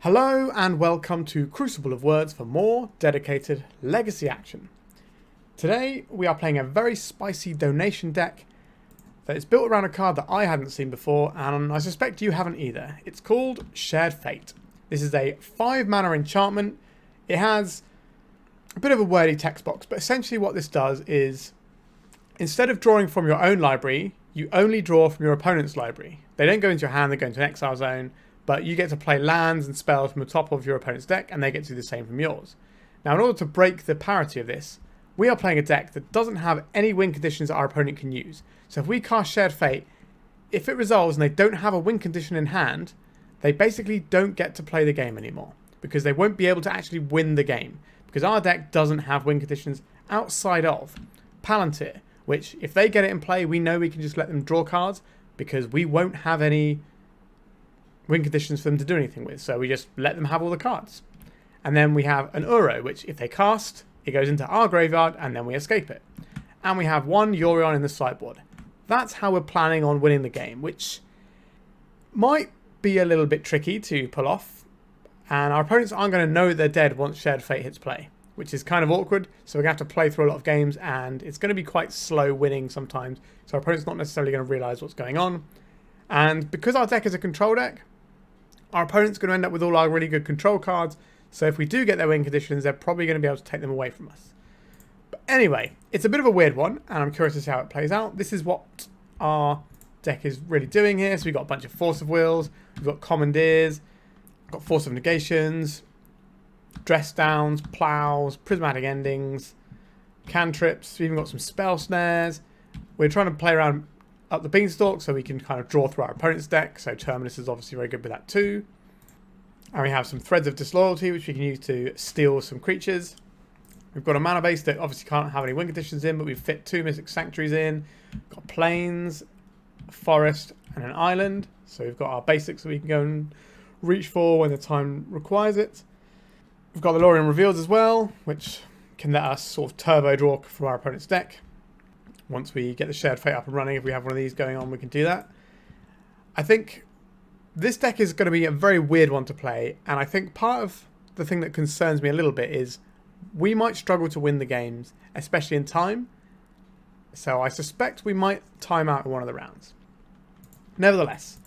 Hello and welcome to Crucible of Words for more dedicated legacy action. Today we are playing a very spicy donation deck that is built around a card that I hadn't seen before, and I suspect you haven't either. It's called Shared Fate. This is a 5 mana enchantment. It has a bit of a wordy text box, but essentially what this does is instead of drawing from your own library, you only draw from your opponent's library. They don't go into your hand, they go into an exile zone. But you get to play lands and spells from the top of your opponent's deck, and they get to do the same from yours. Now, in order to break the parity of this, we are playing a deck that doesn't have any win conditions that our opponent can use. So if we cast Shared Fate, if it resolves and they don't have a win condition in hand, they basically don't get to play the game anymore, because they won't be able to actually win the game, because our deck doesn't have win conditions outside of Palantir, which if they get it in play, we know we can just let them draw cards, because we won't have any win conditions for them to do anything with, so we just let them have all the cards. And then we have an Uro, which if they cast, it goes into our graveyard and then we escape it. And we have one Yorion in the sideboard. That's how we're planning on winning the game, which might be a little bit tricky to pull off, and our opponents aren't going to know they're dead once Shared Fate hits play, which is kind of awkward. So we're going to have to play through a lot of games, and it's going to be quite slow winning sometimes, so our opponent's not necessarily going to realise what's going on. And because our deck is a control deck, our opponent's going to end up with all our really good control cards, so if we do get their win conditions, they're probably going to be able to take them away from us. But anyway, it's a bit of a weird one, and I'm curious to see how it plays out. This is what our deck is really doing here. So we've got a bunch of Force of Wills, we've got Commandeers, we've got Force of Negations, Dress Downs, Plows, Prismatic Endings, Cantrips, we've even got some Spell Snares. We're trying to play around Up the Beanstalk so we can kind of draw through our opponent's deck, so Terminus is obviously very good with that too. And we have some Threads of Disloyalty, which we can use to steal some creatures. We've got a mana base that obviously can't have any win conditions in, but we've fit 2 Mystic Sanctuaries in. We've got plains, a forest, and an island. So we've got our basics that we can go and reach for when the time requires it. We've got the Lorien Revealed as well, which can let us sort of turbo draw from our opponent's deck. Once we get the Shared Fate up and running, if we have one of these going on, we can do that. I think this deck is going to be a very weird one to play, and I think part of the thing that concerns me a little bit is we might struggle to win the games, especially in time. So I suspect we might time out in one of the rounds. Nevertheless,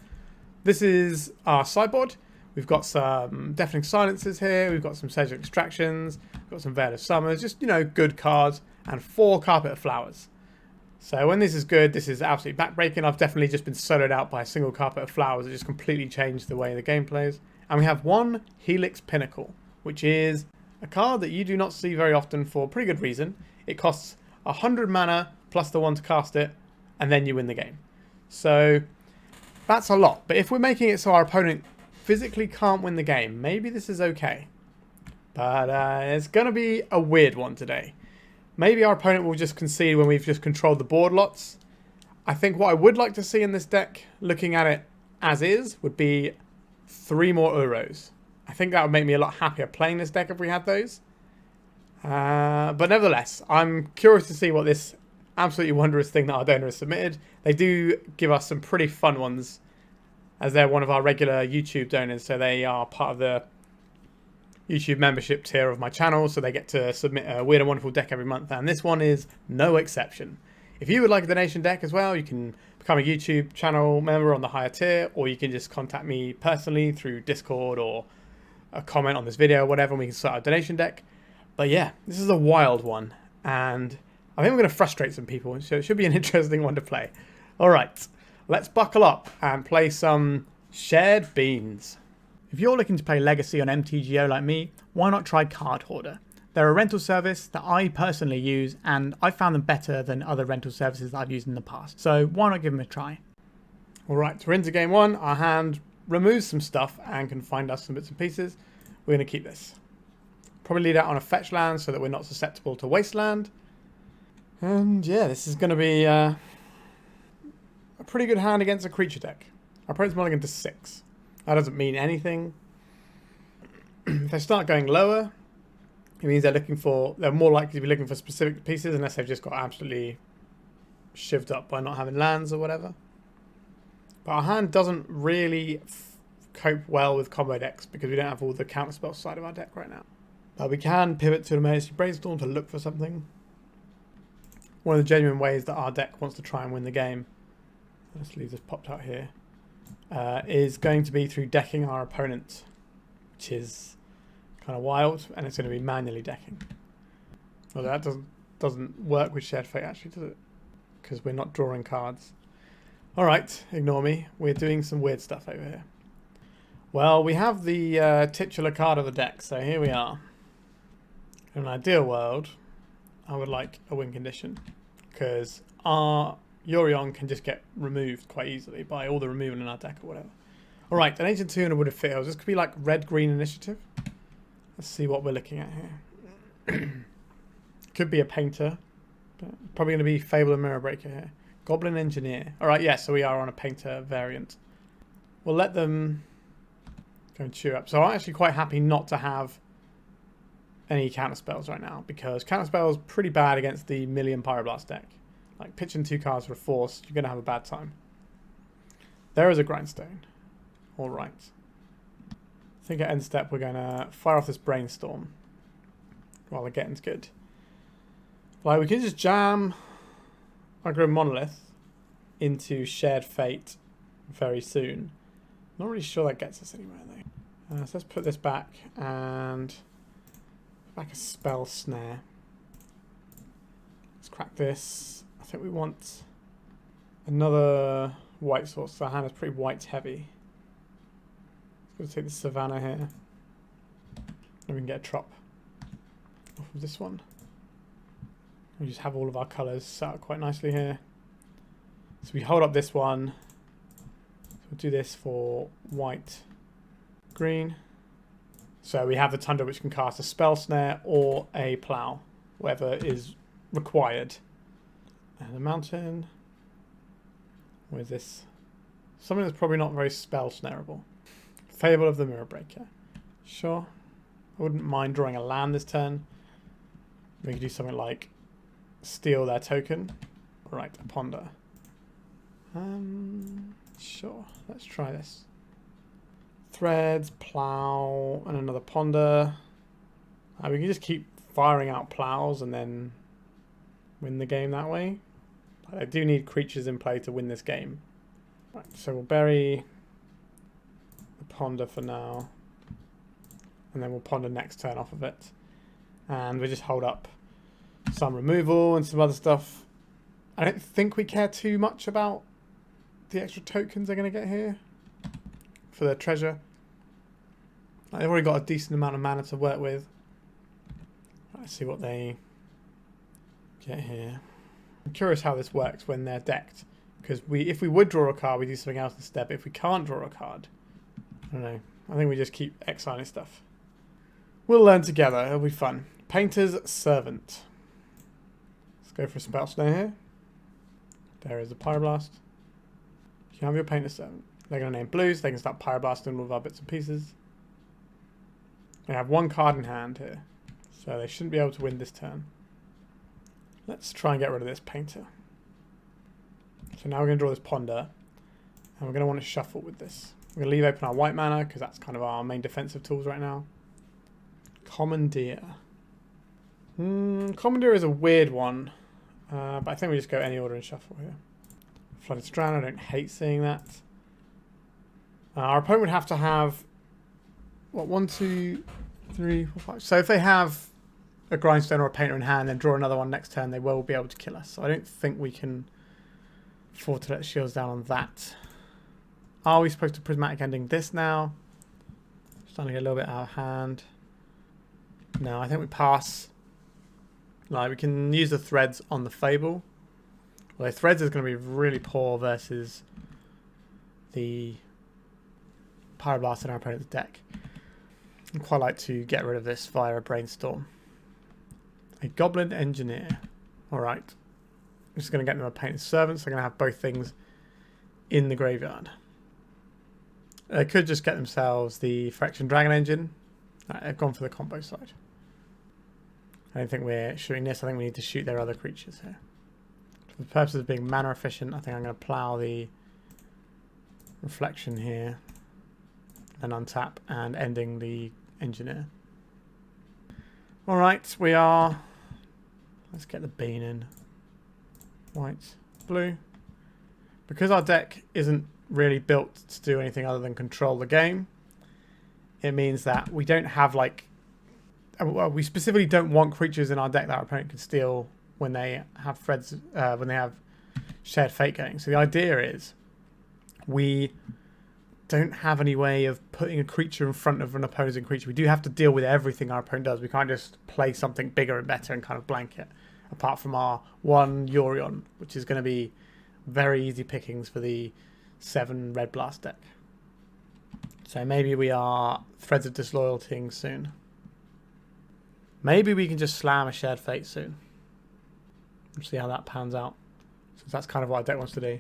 this is our sideboard. We've got some Deafening Silences here, we've got some Sedge Extractions, we've got some Veil of Summers, just, you know, good cards, and 4 Carpet of Flowers. So when this is good, this is absolutely backbreaking. I've definitely just been soloed out by a single Carpet of Flowers. It just completely changed the way the game plays. And we have one Helix Pinnacle, which is a card that you do not see very often for a pretty good reason. It costs 100 mana plus the 1 to cast it, and then you win the game. So that's a lot. But if we're making it so our opponent physically can't win the game, maybe this is okay. But it's going to be a weird one today. Maybe our opponent will just concede when we've just controlled the board lots. I think what I would like to see in this deck, looking at it as is, would be 3 more Uros. I think that would make me a lot happier playing this deck if we had those. But nevertheless, I'm curious to see what this absolutely wondrous thing that our donor has submitted. They do give us some pretty fun ones, as they're one of our regular YouTube donors, so they are part of the YouTube membership tier of my channel, so they get to submit a weird and wonderful deck every month, and this one is no exception. If you would like a donation deck as well, you can become a YouTube channel member on the higher tier, or you can just contact me personally through Discord or a comment on this video or whatever, and we can start a donation deck. But yeah, this is a wild one, and I think we're going to frustrate some people, so it should be an interesting one to play. Alright, let's buckle up and play some Shared Beans. If you're looking to play Legacy on MTGO like me, why not try Card Hoarder? They're a rental service that I personally use, and I found them better than other rental services that I've used in the past. So why not give them a try? Alright, we're into game 1. Our hand removes some stuff and can find us some bits and pieces. We're going to keep this. Probably lead out on a fetch land so that we're not susceptible to Wasteland. And yeah, this is going to be a pretty good hand against a creature deck. Our opponent's mulligan to 6. That doesn't mean anything. If they start going lower, it means they're more likely to be looking for specific pieces, unless they've just got absolutely shivved up by not having lands or whatever. But our hand doesn't really cope well with combo decks because we don't have all the counterspell side of our deck right now. But we can pivot to an emergency brainstorm to look for something. One of the genuine ways that our deck wants to try and win the game, let's leave this popped out here, is going to be through decking our opponent, which is kind of wild, and it's going to be manually decking. Well, that doesn't work with Shared Fate actually, does it? Because we're not drawing cards. Alright, ignore me. We're doing some weird stuff over here. Well, we have the titular card of the deck, so here we are. In an ideal world, I would like a win condition, because our Yorion can just get removed quite easily by all the removal in our deck or whatever. Alright, an Ancient Tuner would have fit. This could be like red-green initiative. Let's see what we're looking at here. Could be a Painter. But probably going to be Fable and Mirror Breaker here. Goblin Engineer. Alright, yes, so we are on a Painter variant. We'll let them go and chew up. So I'm actually quite happy not to have any counterspells right now, because counterspells pretty bad against the Million Pyroblast deck. Like pitching 2 cards for a Force, you're going to have a bad time. There is a Grindstone. Alright. I think at end step we're going to fire off this Brainstorm while the getting's good. Like, we can just jam our Grim Monolith into Shared Fate very soon. Not really sure that gets us anywhere though. So let's put this back and back a Spell Snare. Let's crack this. I think we want another white source. So our hand is pretty white heavy. Let's take the Savannah here. And we can get a Trop off of this one. We just have all of our colours set up quite nicely here. So we hold up this one. So we'll do this for white, green. So we have the Tundra, which can cast a Spell Snare or a Plow, whatever is required. And a mountain. With this, something that's probably not very Spell Snareable. Fable of the Mirror Breaker. Sure. I wouldn't mind drawing a land this turn. We could do something like steal their token. Right, a Ponder. Sure. Let's try this. Threads, Plow, and another Ponder. We can just keep firing out Plows and then win the game that way. But I do need creatures in play to win this game. Right, so we'll bury the Ponder for now. And then we'll Ponder next turn off of it. And we just hold up some removal and some other stuff. I don't think we care too much about the extra tokens they're going to get here for their treasure. They've already got a decent amount of mana to work with. Let's see what they get here. I'm curious how this works when they're decked, because if we would draw a card, we do something else instead. But if we can't draw a card, I don't know. I think we just keep exiling stuff. We'll learn together. It'll be fun. Painter's Servant. Let's go for a Spell Snare here. There is a Pyroblast. You can have your Painter's Servant. They're going to name blues. They can start Pyroblasting all of our bits and pieces. They have 1 card in hand here, so they shouldn't be able to win this turn. Let's try and get rid of this Painter. So now we're going to draw this Ponder, and we're going to want to shuffle with this. We're going to leave open our white mana, because that's kind of our main defensive tools right now. Commandeer. Commandeer is a weird one, but I think we just go any order and shuffle here. Flooded Strand, I don't hate seeing that. Our opponent would have to have, what, 1, 2, 3, 4, 5. So if they have a Grindstone or a Painter in hand and draw another one next turn, they will be able to kill us. So I don't think we can afford to let shields down on that. Are we supposed to Prismatic Ending this now? Starting to get a little bit out of hand. No, I think we pass. Like, we can use the Threads on the Fable. Although Threads is going to be really poor versus the Pyroblast in our opponent's deck. I'd quite like to get rid of this via a Brainstorm. A Goblin Engineer. Alright. I'm just going to get them a Painted Servant, so they're going to have both things in the graveyard. They could just get themselves the Phyrexian Dragon Engine. They've gone for the combo side. I don't think we're shooting this. I think we need to shoot their other creatures here. For the purposes of being mana efficient, I think I'm going to plow the Reflection here. and untap and ending the engineer. Alright, we are... Let's get the bean in. White, blue. Because our deck isn't really built to do anything other than control the game, it means that we don't have like... Well, we specifically don't want creatures in our deck that our opponent can steal when they have threads, when they have Shared Fate going. So the idea is we don't have any way of putting a creature in front of an opposing creature. We do have to deal with everything our opponent does. We can't just play something bigger and better and kind of blank it. Apart from our one Yorion, which is going to be very easy pickings for the 7 Red Blast deck. So maybe we are Threads of Disloyalty soon. Maybe we can just slam a Shared Fate soon. We'll see how that pans out. Since that's kind of what our deck wants to do.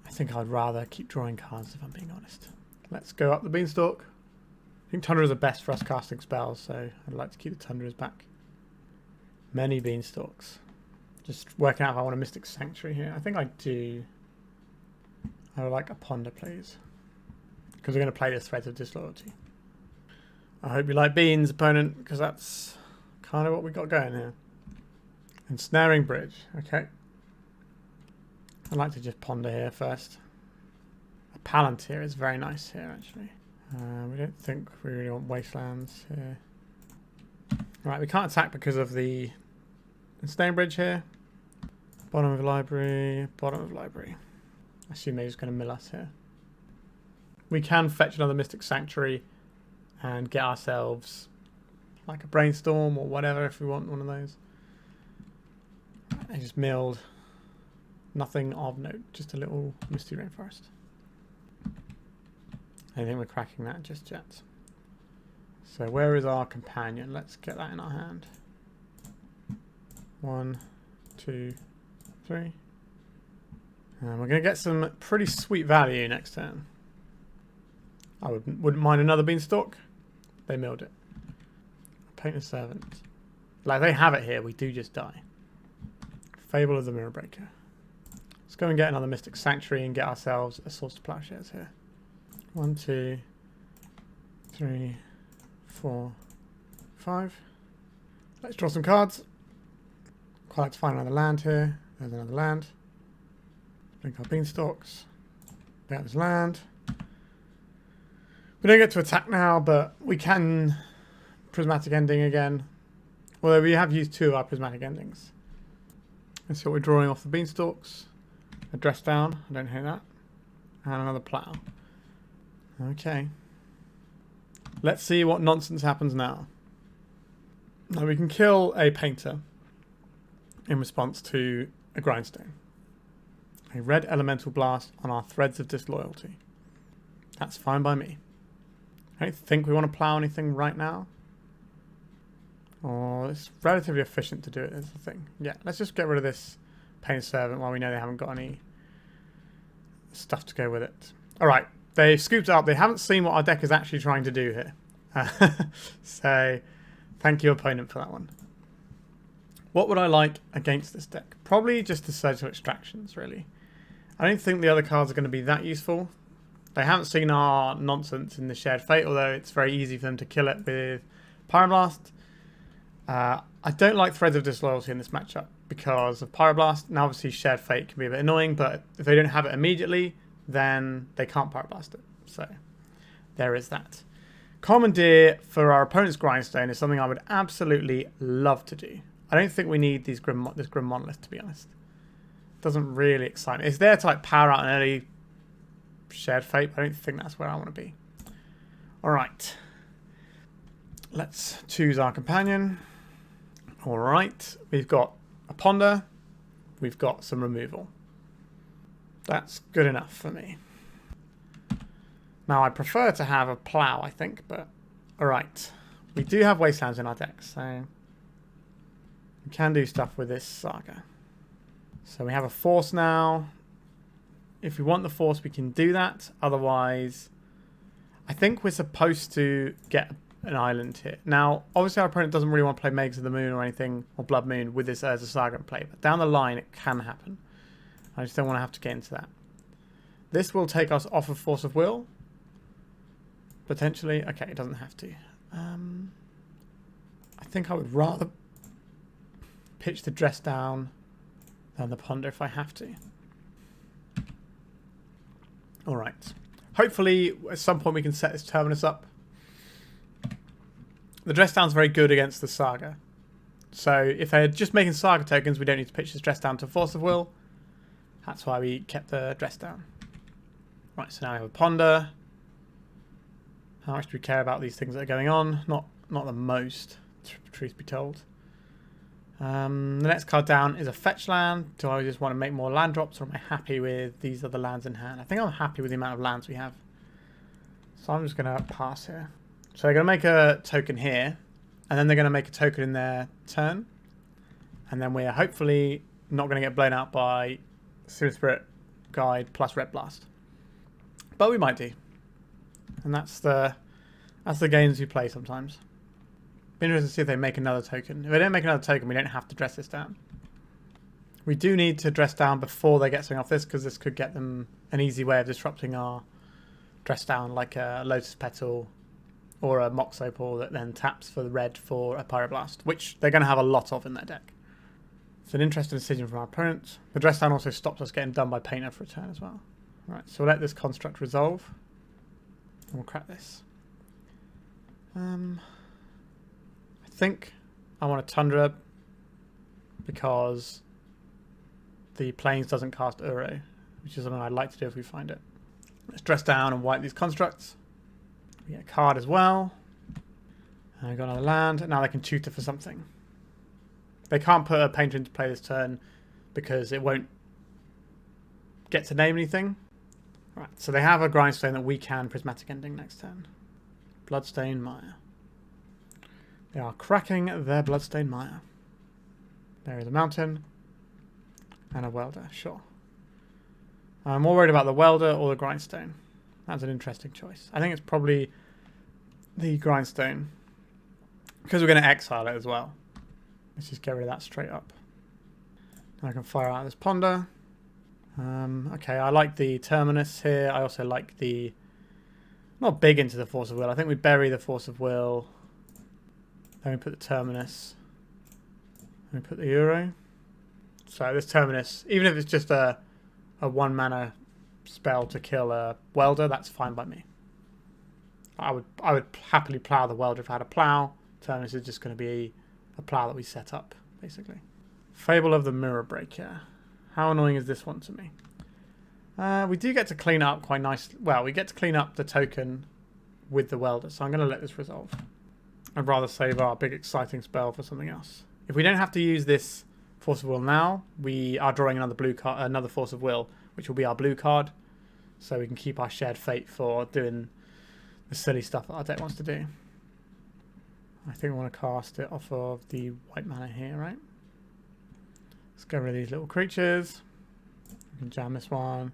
I think I'd rather keep drawing cards if I'm being honest. Let's go up the Beanstalk. I think Tundra is the best for us casting spells, so I'd like to keep the Tundras back. Many Beanstalks. Just working out if I want a Mystic Sanctuary here. I think I do. I would like a Ponder, please. Because we're going to play the Threads of Disloyalty. I hope you like beans, opponent, because that's kind of what we got going here. Ensnaring Bridge. Okay. I'd like to just ponder here first. A Palantir is very nice here, actually. We don't think we really want Wastelands here. Right, we can't attack because of the Ensnaring Bridge here. Bottom of library, bottom of library. I assume they're just going to mill us here. We can fetch another Mystic Sanctuary and get ourselves like a Brainstorm or whatever if we want one of those. I just milled. Nothing of note, just a little Misty Rainforest. I don't think we're cracking that just yet. So where is our companion? Let's get that in our hand. 1, 2, 3. And we're going to get some pretty sweet value next turn. I wouldn't mind another Beanstalk. They milled it. Painter's Servant. Like they have it here, we do just die. Fable of the Mirror Breaker. Let's go and get another Mystic Sanctuary and get ourselves a Source to Plowshares here. 1, 2, 3, 4, 5. Let's draw some cards. Quite like to find another land here. There's another land. Blink our Beanstalks. There's land. We don't get to attack now, but we can Prismatic Ending again. Although we have used 2 of our Prismatic Endings. Let's see what we're drawing off the Beanstalks. A Dress Down, I don't hear that. And another Plow. Okay. Let's see what nonsense happens now. Now we can kill a Painter in response to a Grindstone. A red Elemental Blast on our Threads of Disloyalty. That's fine by me. I don't think we want to plow anything right now. Oh, it's relatively efficient to do it, is the thing. Yeah, let's just get rid of this Painter's Servant while we know they haven't got any stuff to go with it. Alright, they scooped up. They haven't seen what our deck is actually trying to do here. So, thank you, opponent, for that one. What would I like against this deck? Probably just the Surgical Extractions, really. I don't think the other cards are going to be that useful. They haven't seen our nonsense in the Shared Fate, although it's very easy for them to kill it with Pyroblast. I don't like Threads of Disloyalty in this matchup because of Pyroblast. Now, obviously, Shared Fate can be a bit annoying, but if they don't have it immediately, then they can't Pyroblast it. So, there is that. Commandeer for our opponent's Grindstone is something I would absolutely love to do. I don't think we need this Grim Monolith, to be honest. It doesn't really excite me. It's there to like power out an early Shared Fate, but I don't think that's where I want to be. Alright. Let's choose our companion. Alright. We've got a Ponder. We've got some removal. That's good enough for me. Now, I prefer to have a Plow, I think, but alright. We do have Wastelands in our deck, so we can do stuff with this Saga. So we have a Force now. If we want the Force, we can do that. Otherwise, I think we're supposed to get an island here. Now, obviously our opponent doesn't really want to play Mages of the Moon or anything, or Blood Moon with this as a Saga in play. But down the line, it can happen. I just don't want to have to get into that. This will take us off of Force of Will. potentially. Okay, it doesn't have to. I think I would rather pitch the dress down than the ponder if I have to. Alright. Hopefully, at some point we can set this Terminus up. The dress down's very good against the Saga. So if they're just making Saga tokens, we don't need to pitch this dress down to Force of Will. That's why we kept the dress down. Right, so now we have a ponder. How much do we care about these things that are going on? Not the most, truth be told. The next card down is a fetch land. Do I just want to make more land drops, or am I happy with these other lands in hand? I think I'm happy with the amount of lands we have. So I'm just going to pass here. So they're going to make a token here, and then they're going to make a token in their turn. And then we're hopefully not going to get blown out by Searing Spirit Guide plus Red Blast. But we might do. And that's the games you play sometimes. Be interested to see if they make another token. If they don't make another token, we don't have to dress this down. We do need to dress down before they get something off this, because this could get them an easy way of disrupting our dress down, like a Lotus Petal or a Mox Opal that then taps for the red for a Pyroblast, which they're going to have a lot of in their deck. It's an interesting decision from our opponent. The dress down also stops us getting done by Painter for a turn as well. Right, so we'll let this construct resolve. And we'll crack this. I think I want a Tundra because the Plains doesn't cast Uro, which is something I'd like to do if we find it. Let's dress down and wipe these constructs. We get a card as well. And I've got another land. And now they can tutor for something. They can't put a Painter into play this turn because it won't get to name anything. Right, so they have a Grindstone that we can Prismatic Ending next turn. Bloodstained Mire. They are cracking their Bloodstained Mire. There is a mountain. And a welder, sure. I'm more worried about the welder or the grindstone. That's an interesting choice. I think it's probably the grindstone. Because we're going to exile it as well. Let's just get rid of that straight up. And I can fire out this ponder. Okay, I like the Terminus here. I also like the... Not big into the Force of Will. I think we bury the Force of Will. Then we put the Terminus. Then we put the Euro. So this Terminus, even if it's just a 1-mana spell to kill a welder, that's fine by me. I would happily plow the welder if I had a plow. Terminus is just going to be a plow that we set up, basically. Fable of the Mirror Breaker. How annoying is this one to me? We do get to clean up quite nicely. Well, we get to clean up the token with the welder, so I'm going to let this resolve. I'd rather save our big exciting spell for something else. If we don't have to use this Force of Will now, we are drawing another blue card, another Force of Will, which will be our blue card, so we can keep our Shared Fate for doing the silly stuff that our deck wants to do. I think I want to cast it off of the white mana here, right? Let's get rid of these little creatures. We can jam this one.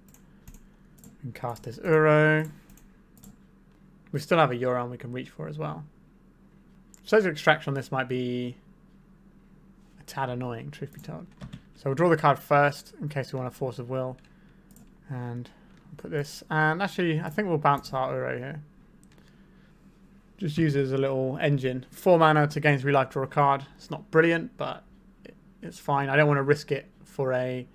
We can cast this Uro. We still have a Yorion we can reach for as well. Social Extraction on this might be a tad annoying, truth be told. So we'll draw the card first in case we want a Force of Will. And we'll put this. And actually, I think we'll bounce our Uro here. Just use it as a little engine. 4 mana to gain 3 life, draw a card. It's not brilliant, but it's fine. I don't want to risk it for a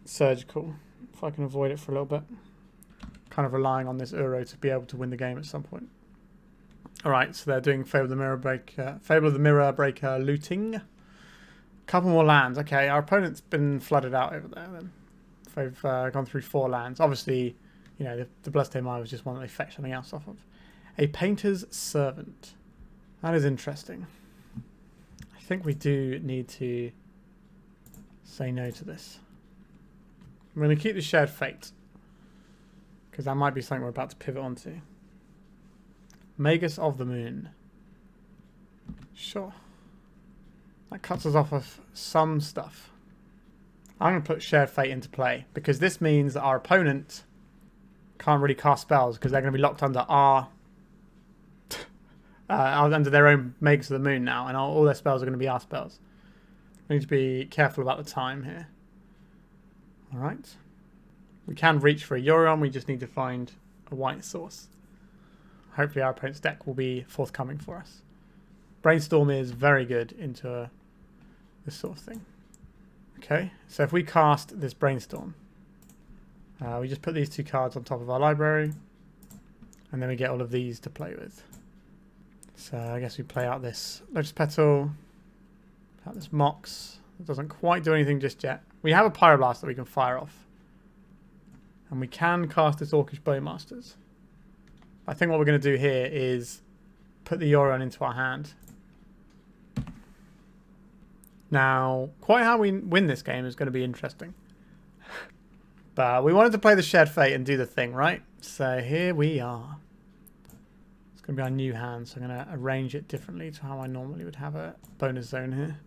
surgical, if I can avoid it for a little bit. Kind of relying on this Uro to be able to win the game at some point. Alright, so they're doing Fable of the Mirror Breaker looting. Couple more lands. Okay, our opponent's been flooded out over there then. They've gone through 4 lands. Obviously, you know, the Bloodstained Mire was just one that they fetched something else off of. A Painter's Servant. That is interesting. I think we do need to say no to this. I'm going to keep the Shared Fate, because that might be something we're about to pivot onto. Magus of the Moon. Sure. That cuts us off of some stuff. I'm going to put Shared Fate into play, because this means that our opponent can't really cast spells, because they're going to be locked under our... under their own Magus of the Moon now, and all their spells are going to be our spells. We need to be careful about the time here. Alright. We can reach for a Yorion, we just need to find a white source. hopefully our opponent's deck will be forthcoming for us. Brainstorm is very good into this sort of thing. Okay, so if we cast this Brainstorm, we just put these 2 cards on top of our library, and then we get all of these to play with. So I guess we play out this Lotus Petal, out this Mox. It doesn't quite do anything just yet. We have a Pyroblast that we can fire off. And we can cast this Orcish Bowmasters. I think what we're going to do here is put the Yorion into our hand. Now, quite how we win this game is going to be interesting. But we wanted to play the Shared Fate and do the thing, right? So here we are. It's going to be our new hand, so I'm going to arrange it differently to how I normally would have a bonus zone here.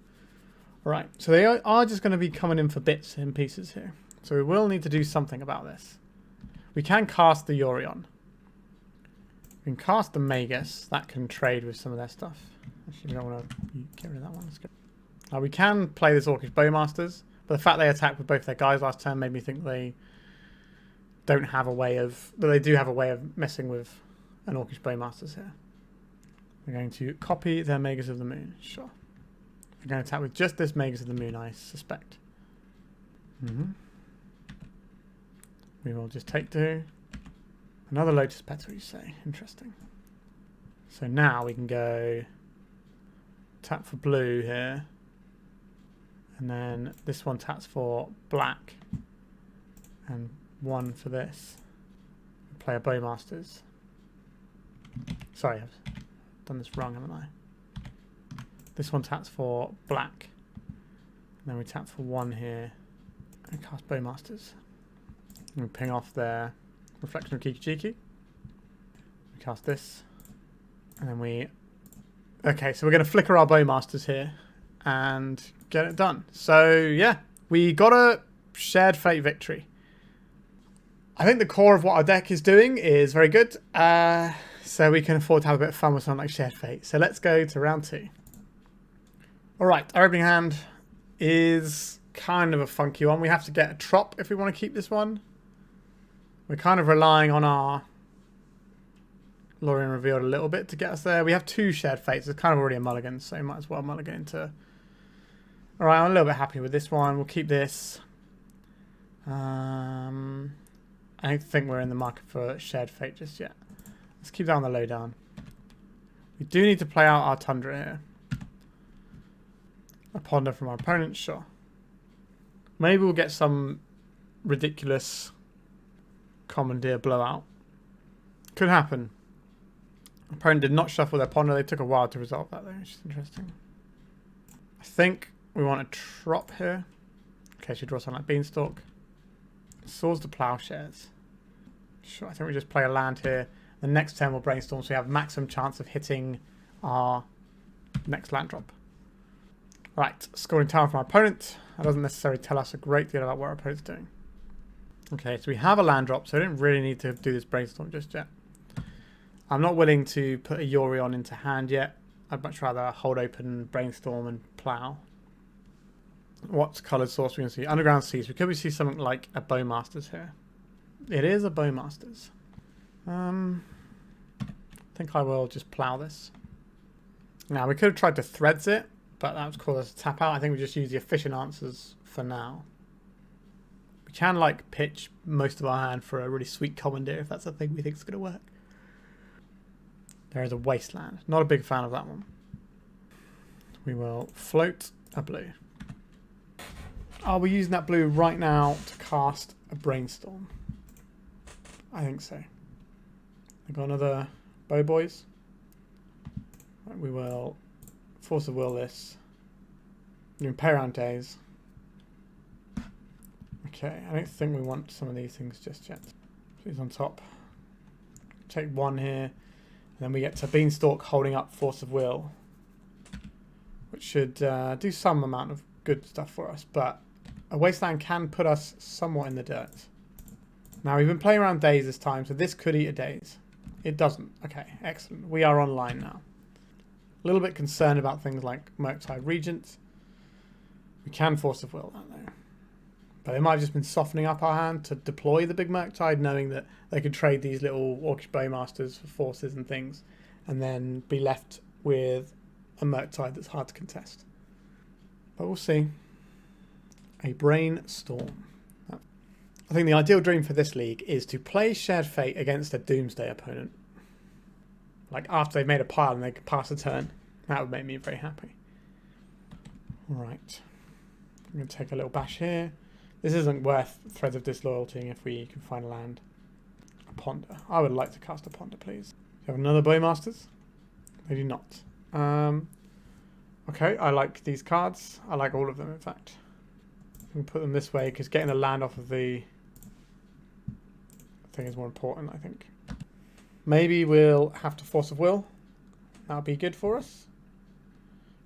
Alright, so they are just going to be coming in for bits and pieces here. So we will need to do something about this. We can cast the Yorion. We can cast the Magus. That can trade with some of their stuff. Actually, we don't want to get rid of that one. Let's go. We can play this Orcish Bowmasters, but the fact they attacked with both their guys last turn made me think they don't have a way of... But they do have a way of messing with an Orcish Bowmasters here. We're going to copy their Magus of the Moon. Sure. We're going to attack with just this Magus of the Moon, I suspect. We will just take 2. Another Lotus Petal, you say. Interesting. So now we can go tap for blue here. And then this one taps for black. And 1 for this. Play a Bowmasters. Sorry, I've done this wrong, haven't I? This one taps for black. And then we tap for 1 here. And cast Bowmasters. And we ping off their Reflection of Kiki-Jiki. We cast this. And then we... Okay, so we're going to flicker our Bowmasters here. And get it done. So, yeah. We got a Shared Fate victory. I think the core of what our deck is doing is very good. So we can afford to have a bit of fun with something like Shared Fate. So let's go to round 2. Alright, our opening hand is kind of a funky one. We have to get a Trop if we want to keep this one. We're kind of relying on our Lorien Revealed a little bit to get us there. We have 2 Shared Fates. It's kind of already a mulligan, so might as well mulligan into... Alright, I'm a little bit happy with this one. We'll keep this. I don't think we're in the market for Shared Fate just yet. Let's keep that on the lowdown. We do need to play out our Tundra here. A Ponder from our opponent, sure. Maybe we'll get some ridiculous Commandeer blowout. Could happen. Opponent did not shuffle their Ponder. They took a while to resolve that though, which is interesting. I think we want a Trop here. In case you draw something like Beanstalk. Swords to Plowshares. Sure, I think we just play a land here. The next turn we'll Brainstorm, so we have maximum chance of hitting our next land drop. Right, scoring tower from our opponent. That doesn't necessarily tell us a great deal about what our opponent's doing. Okay, so we have a land drop, so we don't really need to do this Brainstorm just yet. I'm not willing to put a Yorion into hand yet. I'd much rather hold open, Brainstorm, and plow. What coloured source we can see? Underground Seas. Could we see something like a Bowmasters here? It is a Bowmasters. I think I will just plow this. Now, we could have tried to Threads it, but that was called as a tap out. I think we just use the efficient answers for now. We can, like, pitch most of our hand for a really sweet Commandeer if that's a thing we think is going to work. There is a Wasteland. Not a big fan of that one. We will float a blue. Are we using that blue right now to cast a Brainstorm? I think so. I've got another Bow Boys. Right, we will Force of Will this. You can pay around days. Okay, I don't think we want some of these things just yet. These on top. Take 1 here. And then we get to Beanstalk holding up Force of Will. Which should do some amount of good stuff for us. But a Wasteland can put us somewhat in the dirt. Now, we've been playing around days this time, so this could eat a days. It doesn't. Okay, excellent. We are online now. A little bit concerned about things like Murktide Regent. We can Force of Will that though. But they might have just been softening up our hand to deploy the big Murktide, knowing that they could trade these little Orcish Bowmasters for forces and things, and then be left with a Murktide that's hard to contest. But we'll see. A Brainstorm. I think the ideal dream for this league is to play Shared Fate against a Doomsday opponent. Like after they've made a pile and they can pass a turn. That would make me very happy. Right. I'm going to take a little bash here. This isn't worth Threads of Disloyalty if we can find a land. A Ponder. I would like to cast a Ponder, please. Do you have another Bowmasters? They do not. Okay, I like these cards. I like all of them, in fact. We can put them this way because getting the land off of the thing is more important, I think. Maybe we'll have to Force of Will. That'll be good for us.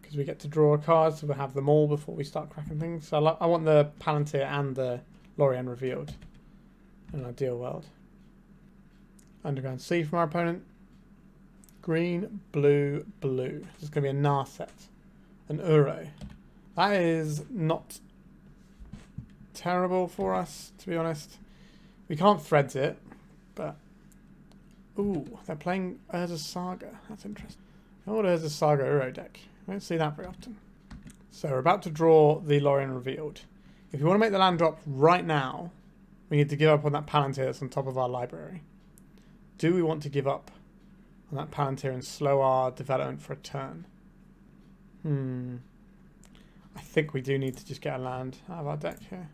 Because we get to draw a card, so we'll have them all before we start cracking things. So I want the Palantir and the Lorien Revealed in an ideal world. Underground Sea from our opponent. Green, blue, blue. This is going to be a Narset. An Uro. That is not terrible for us, to be honest. We can't Threads it, but... Ooh, they're playing Urza's Saga. That's interesting. Oh, Urza's Saga Uro deck. I don't see that very often. So we're about to draw the Lorien Revealed. If you want to make the land drop right now, we need to give up on that Palantir that's on top of our library. Do we want to give up on that Palantir and slow our development for a turn? I think we do need to just get a land out of our deck here.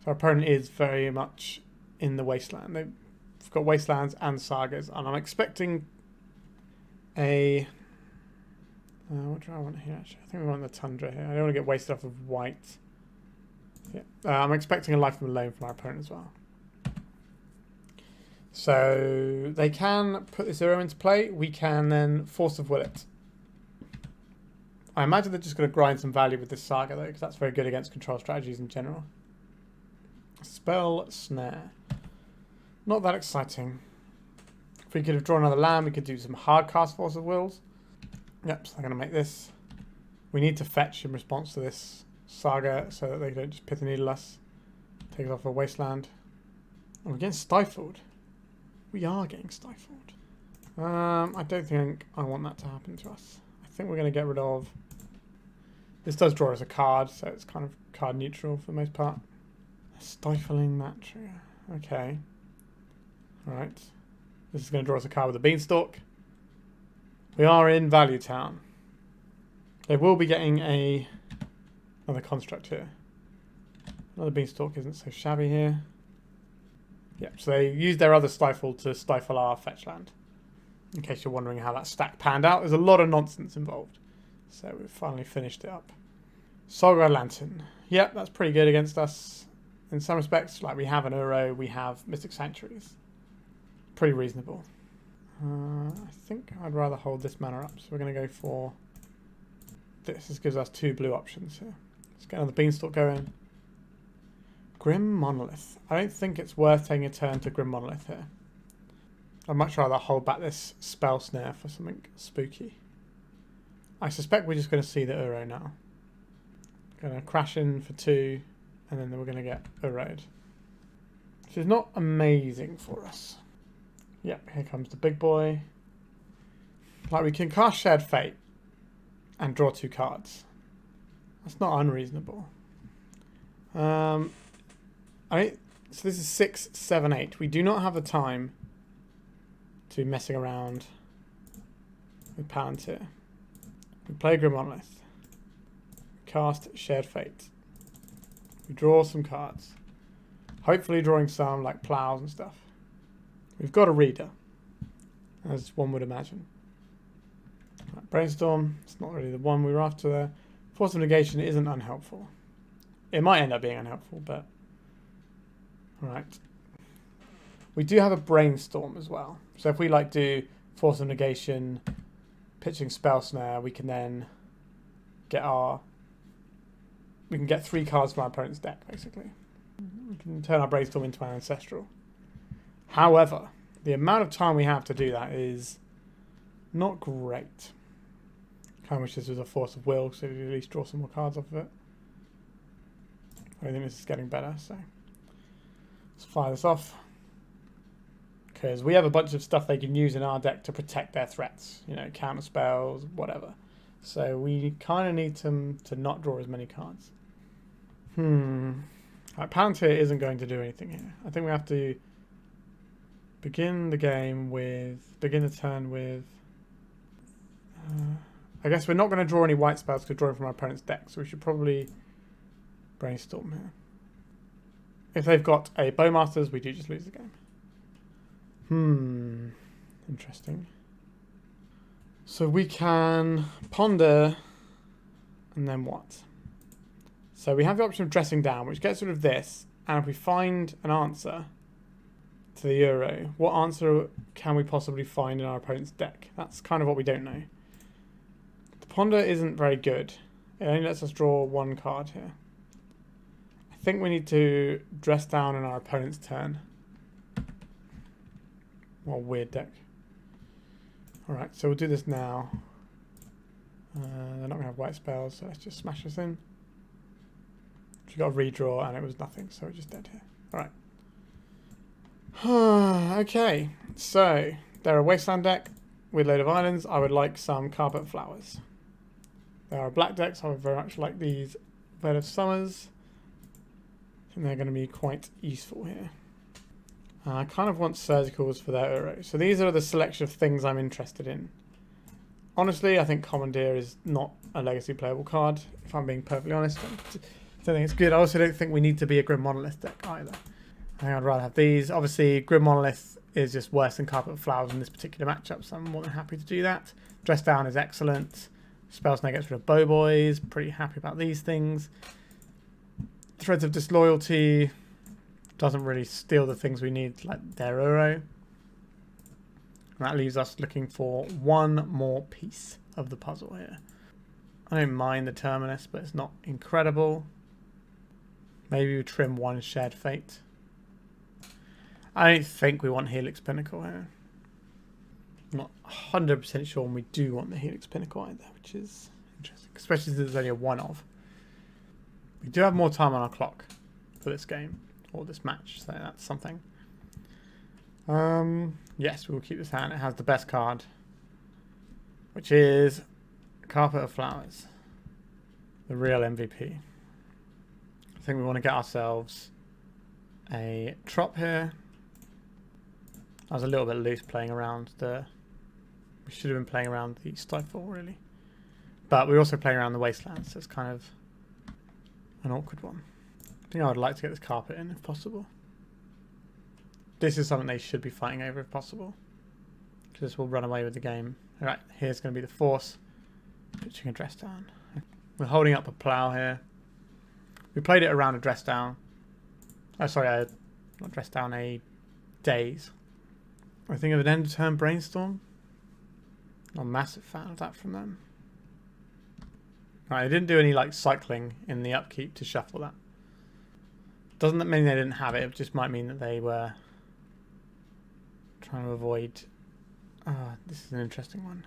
So our opponent is very much in the Wasteland. They've got Wastelands and Sagas, and I'm expecting a... what do I want here, actually? I think we want the Tundra here. I don't want to get wasted off of white. Yeah. I'm expecting a Life of Loam from our opponent as well. So they can put this Uro into play. We can then Force of Will it. I imagine they're just going to grind some value with this Saga, though, because that's very good against control strategies in general. Spell Snare. Not that exciting. If we could have drawn another land, we could do some hard cast Force of Wills. Yep, so they're going to make this. We need to fetch in response to this Saga so that they don't just Pith and Needle us. Take us off a Wasteland. And we're getting stifled. We are getting stifled. I don't think I want that to happen to us. I think we're going to get rid of... This does draw us a card, so it's kind of card neutral for the most part. Stifling that trigger. Okay. Alright. This is going to draw us a card with a Beanstalk. We are in Value Town. They will be getting another construct here. Another Beanstalk isn't so shabby here. Yep, so they used their other Stifle to stifle our fetch land. In case you're wondering how that stack panned out, there's a lot of nonsense involved. So we've finally finished it up. Saga Lantern. Yep, that's pretty good against us. In some respects, like we have an Uro, we have Mystic Sanctuaries. Pretty reasonable. I think I'd rather hold this mana up, so we're going to go for this. This gives us two blue options here. Let's get another Beanstalk going. Grim Monolith. I don't think it's worth taking a turn to Grim Monolith here. I'd much rather hold back this Spell Snare for something spooky. I suspect we're just going to see the Uro now. Going to crash in for 2, and then we're going to get Uro'd. Which is not amazing for us. Yep, here comes the big boy. Like, we can cast Shared Fate and draw 2 cards. That's not unreasonable. So this is 6, 7, 8. We do not have the time to be messing around with Palantir. We play Grim Monolith. Cast Shared Fate. We draw some cards. Hopefully drawing some like plows and stuff. We've got a reader, as one would imagine. Right, Brainstorm, it's not really the one we were after there. Force of Negation isn't unhelpful. It might end up being unhelpful, but... Alright. We do have a Brainstorm as well. So if we like do Force of Negation, pitching Spell Snare, we can then get our... We can get 3 cards from our opponent's deck, basically. We can turn our Brainstorm into an Ancestral. However, the amount of time we have to do that is not great. Kind of wish this was a Force of Will, so we at least draw some more cards off of it. I think this is getting better, so let's fire this off. Because we have a bunch of stuff they can use in our deck to protect their threats. You know, counter spells, whatever. So we kind of need them to not draw as many cards. Right, Palantir isn't going to do anything here. I think we have to begin the turn with... I guess we're not going to draw any white spells because we're drawing from our opponent's deck, so we should probably brainstorm here. If they've got a Bowmasters, we do just lose the game. Interesting. So we can ponder, and then what? So we have the option of dressing down, which gets rid of this, and if we find an answer to the Euro, what answer can we possibly find in our opponent's deck? That's kind of what we don't know. The ponder isn't very good. It only lets us draw one card here. I think we need to dress down in our opponent's turn. What a weird deck. Alright, so we'll do this now. They're not going to have white spells, so let's just smash this in. We got a redraw and it was nothing, so we're just dead here. Alright. Okay, so they're a Wasteland deck with a load of islands. I would like some Carpet Flowers. There are black decks. I would very much like these Veil of Summers. I think they're going to be quite useful here. I kind of want Surgicals for their Uro. So these are the selection of things I'm interested in. Honestly, I think Commandeer is not a legacy playable card, if I'm being perfectly honest. I don't think it's good. I also don't think we need to be a Grim Monolith deck either. I think I'd rather have these. Obviously, Grim Monolith is just worse than Carpet Flowers in this particular matchup, so I'm more than happy to do that. Dress Down is excellent. Spell Snare gets rid of Bowboys. Pretty happy about these things. Threads of Disloyalty doesn't really steal the things we need, like their Uro. And that leaves us looking for one more piece of the puzzle here. I don't mind the Terminus, but it's not incredible. Maybe we trim one Shared Fate. I don't think we want Helix Pinnacle here. I'm not 100% sure we do want the Helix Pinnacle either, which is interesting, especially since there's only a one-of. We do have more time on our clock for this game, or this match, so that's something. Yes, we will keep this hand. It has the best card, which is Carpet of Flowers, the real MVP. I think we want to get ourselves a Trop here. I was a little bit loose playing around the... We should have been playing around the Stifle, really. But we're also playing around the Wasteland, so it's kind of an awkward one. I think I would like to get this Carpet in, if possible. This is something they should be fighting over, if possible. Because this will run away with the game. Alright, here's going to be the Force. Pitching a Dress Down. We're holding up a Plow here. We played it around a Dress Down. Oh, sorry, not Dress Down, a Daze. I think of an end of turn Brainstorm. I'm a massive fan of that from them. Right, they didn't do any like cycling in the upkeep to shuffle that. Doesn't mean they didn't have it, it just might mean that they were trying to avoid... this is an interesting one.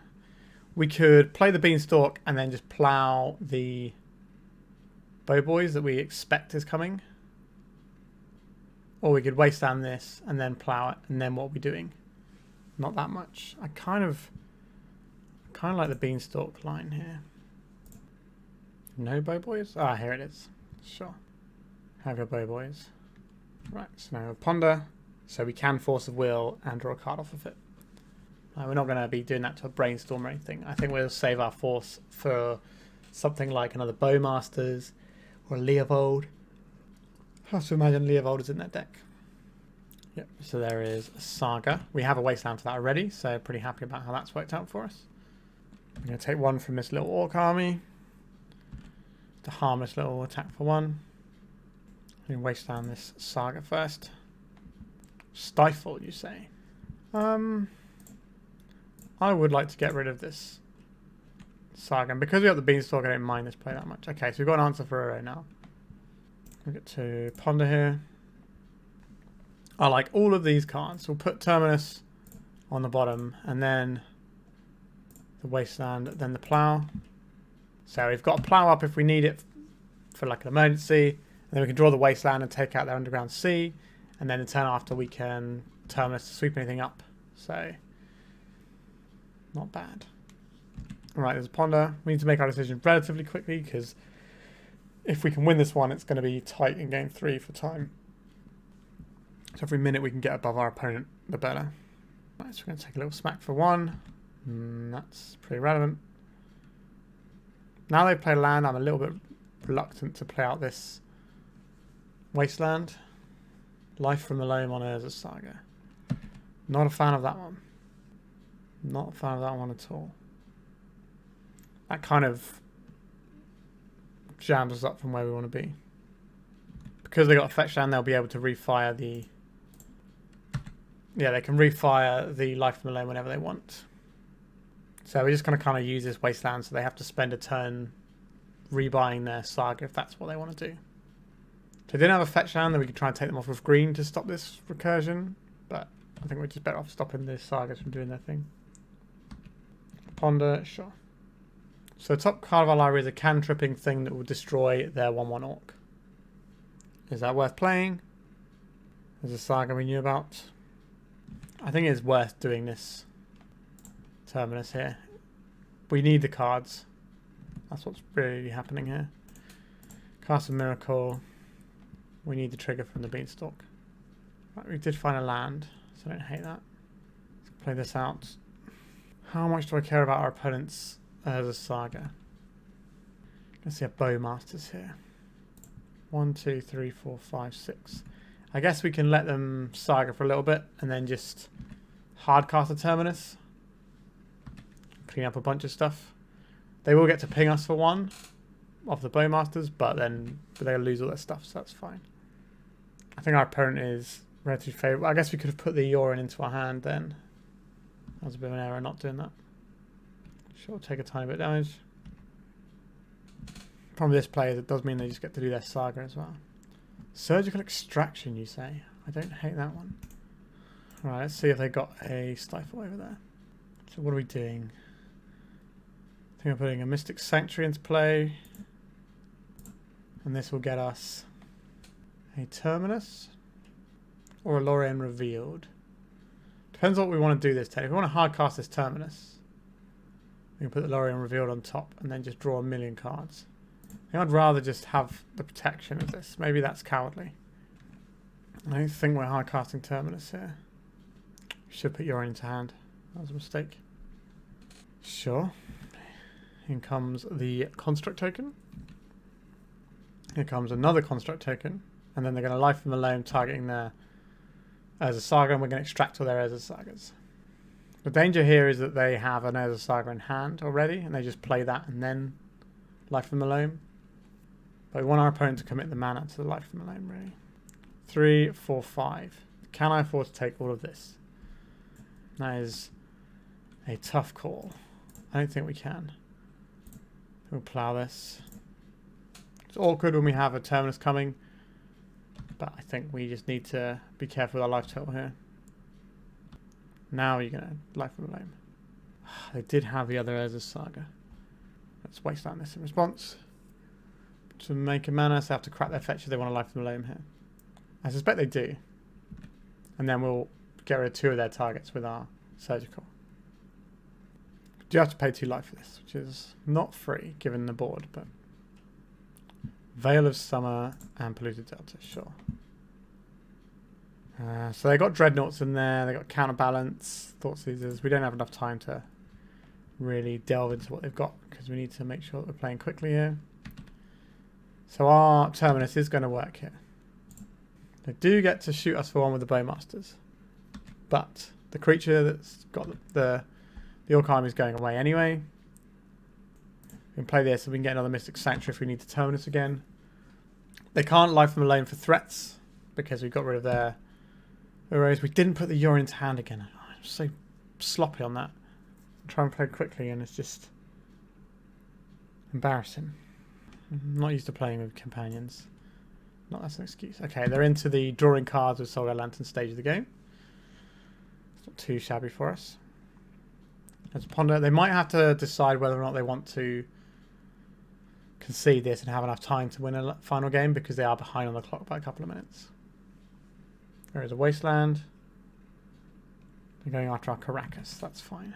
We could play the Beanstalk and then just plow the Bowboys that we expect is coming. Or we could Wasteland this and then plow it, and then what are we doing? Not that much. I kind of like the Beanstalk line here. No Bowboys? Ah, here it is. Sure. Have your Bowboys. Right, so now we ponder, so we can Force of Will and draw a card off of it. We're not going to be doing that to a Brainstorm or anything. I think we'll save our Force for something like another Bowmasters or a Leovold. I have to imagine Leovold is in that deck. Yep, so there is a Saga. We have a Wasteland for that already, so pretty happy about how that's worked out for us. I'm going to take one from this little Orc army. The harmless little attack for one. I'm going to Wasteland this Saga first. Stifle, you say? I would like to get rid of this Saga. And because we have the Beanstalk, I don't mind this play that much. Okay, so we've got an answer for Uro now. We'll get to ponder here. I like all of these cards. We'll put Terminus on the bottom and then the Wasteland, then the Plow. So we've got a Plow up if we need it for like an emergency, And then we can draw the Wasteland and take out their Underground Sea. And then the turn after we can Terminus to sweep anything up. So, not bad. Alright, there's a Ponder. We need to make our decision relatively quickly because if we can win this one, it's going to be tight in game 3 for time. So every minute we can get above our opponent, the better. Right, so we're going to take a little smack for 1. That's pretty relevant. Now they play land, I'm a little bit reluctant to play out this Wasteland. Life from the Loam on Urza's Saga. Not a fan of that one. Not a fan of that one at all. That kind of jams us up from where we want to be. Because they got a fetch land, they'll be able to refire the... Yeah, they can refire the Life from the Loam whenever they want. So we're just going to kind of use this Wasteland, so they have to spend a turn rebuying their Saga if that's what they want to do. So if they didn't have a fetch land, then we could try and take them off with green to stop this recursion. But I think we're just better off stopping the Sagas from doing their thing. Ponder, sure. So the top card of our library is a cantripping thing that will destroy their 1/1 Orc. Is that worth playing? There's a Saga we knew about. I think it's worth doing this Terminus here. We need the cards. That's what's really happening here. Cast a Miracle. We need the trigger from the Beanstalk. Right, we did find a land, so I don't hate that. Let's play this out. How much do I care about our opponents as a Saga? Let's see a Bowmasters here. 1, 2, 3, 4, 5, 6. I guess we can let them Saga for a little bit and then just hardcast a Terminus. Clean up a bunch of stuff. They will get to ping us for 1 of the Bowmasters, but then they'll lose all their stuff, so that's fine. I think our opponent is relatively favourable. I guess we could have put the Yorion into our hand then. That was a bit of an error not doing that. Sure, take a tiny bit of damage. Problem with this player is it does mean they just get to do their Saga as well. Surgical Extraction, you say? I don't hate that one. Right, let's see if they got a Stifle over there. So what are we doing? I think I'm putting a Mystic Sanctuary into play. And this will get us a Terminus or a Lorien Revealed. Depends what we want to do this turn. If we want to hardcast this Terminus, we can put the Lorien Revealed on top and then just draw a million cards. I think I'd rather just have the protection of this. Maybe that's cowardly. I don't think we're hardcasting Terminus here. Should put Yorion into hand. That was a mistake. Sure. Here comes the Construct token. Here comes another Construct token. And then they're going to Life from the Loam, targeting their Urza Saga, and we're going to extract all their Urza Sagas. The danger here is that they have an Urza Saga in hand already, and they just play that and then Life from the Loam. But we want our opponent to commit the mana to the Life from the Loam, really. 3, 4, 5. Can I afford to take all of this? That is a tough call. I don't think we can. We'll plow this. It's awkward when we have a Terminus coming, but I think we just need to be careful with our life total here. Now you're going to Life from the Loam. They did have the other Urza Saga. Let's Wasteland this in response. To make a mana, so they have to crack their fetch if they want a Life from the Loam here. I suspect they do. And then we'll get rid of 2 of their targets with our Surgical. We do have to pay 2 life for this, which is not free given the board, but Veil of Summer and Polluted Delta, sure. So they got Dreadnoughts in there, they got Counterbalance, Thought Seizers. We don't have enough time to really delve into what they've got because we need to make sure that we're playing quickly here. So our Terminus is going to work here. They do get to shoot us for 1 with the Bowmasters, but the creature that's got the Orc Army is going away anyway. We can play this and we can get another Mystic Sanctuary if we need to Terminus again. They can't Life from the Loam for threats because we got rid of their Whereas we didn't put the Yorion to hand again. I'm so sloppy on that. I try and play quickly and it's just embarrassing. I'm not used to playing with companions. Not that's an excuse. Okay, they're into the drawing cards with Solgar Lantern stage of the game. It's not too shabby for us. Let's ponder. They might have to decide whether or not they want to concede this and have enough time to win a final game because they are behind on the clock by a couple of minutes. There is a Wasteland. They're going after our Karakas. That's fine.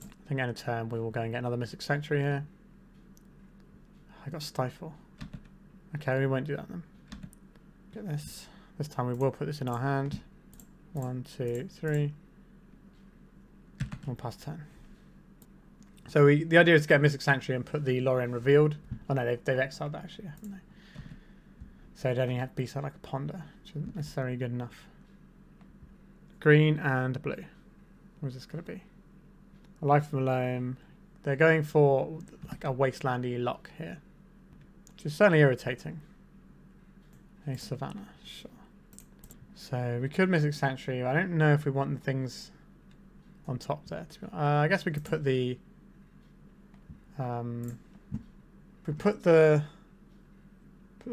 I think end of turn we will go and get another Mystic Sanctuary here. I got Stifle. Okay, we won't do that then. Get this. This time we will put this in our hand. 1, 2, 3. We'll pass turn. So the idea is to get Mystic Sanctuary and put the Lorien Revealed. Oh no, they've exiled that actually, haven't they? So it'd only have to be something like a Ponder, which isn't necessarily good enough. Green and blue. What is this going to be? A Life from Alone. They're going for like a Wastelandy lock here, which is certainly irritating. A Savannah, sure. So we could Mystic Sanctuary. I don't know if we want the things on top there. I guess we could put the... we put the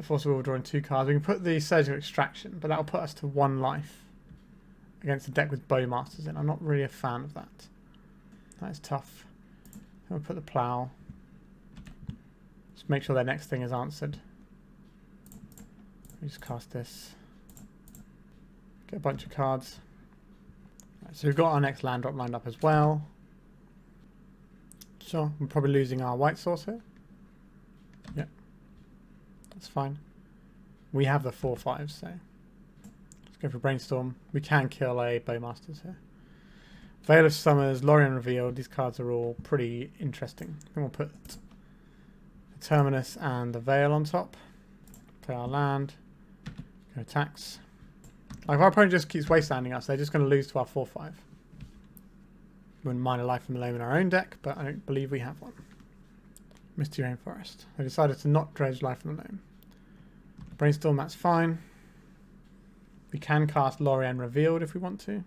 Force of Will drawing 2 cards. We can put the Surgical Extraction, but that'll put us to 1 life against a deck with Bowmasters in. I'm not really a fan of that. That is tough. We'll put the Plow. Just make sure their next thing is answered. We just cast this. Get a bunch of cards. Right, so we've got our next land drop lined up as well. Sure, we're probably losing our white source here. Yep. That's fine. We have the 4/5, so let's go for Brainstorm. We can kill a Bowmasters here. Veil of Summers, Lorien Revealed. These cards are all pretty interesting. Then we'll put the Terminus and the Veil on top. Play our land. Go attacks. Like if our opponent just keeps wastelanding us, they're just going to lose to our 4/5. Wouldn't mind a Life from Alone in our own deck, but I don't believe we have one. Misty Rainforest. They decided to not dredge Life from Alone. Brainstorm, that's fine. We can cast Lorien Revealed if we want to.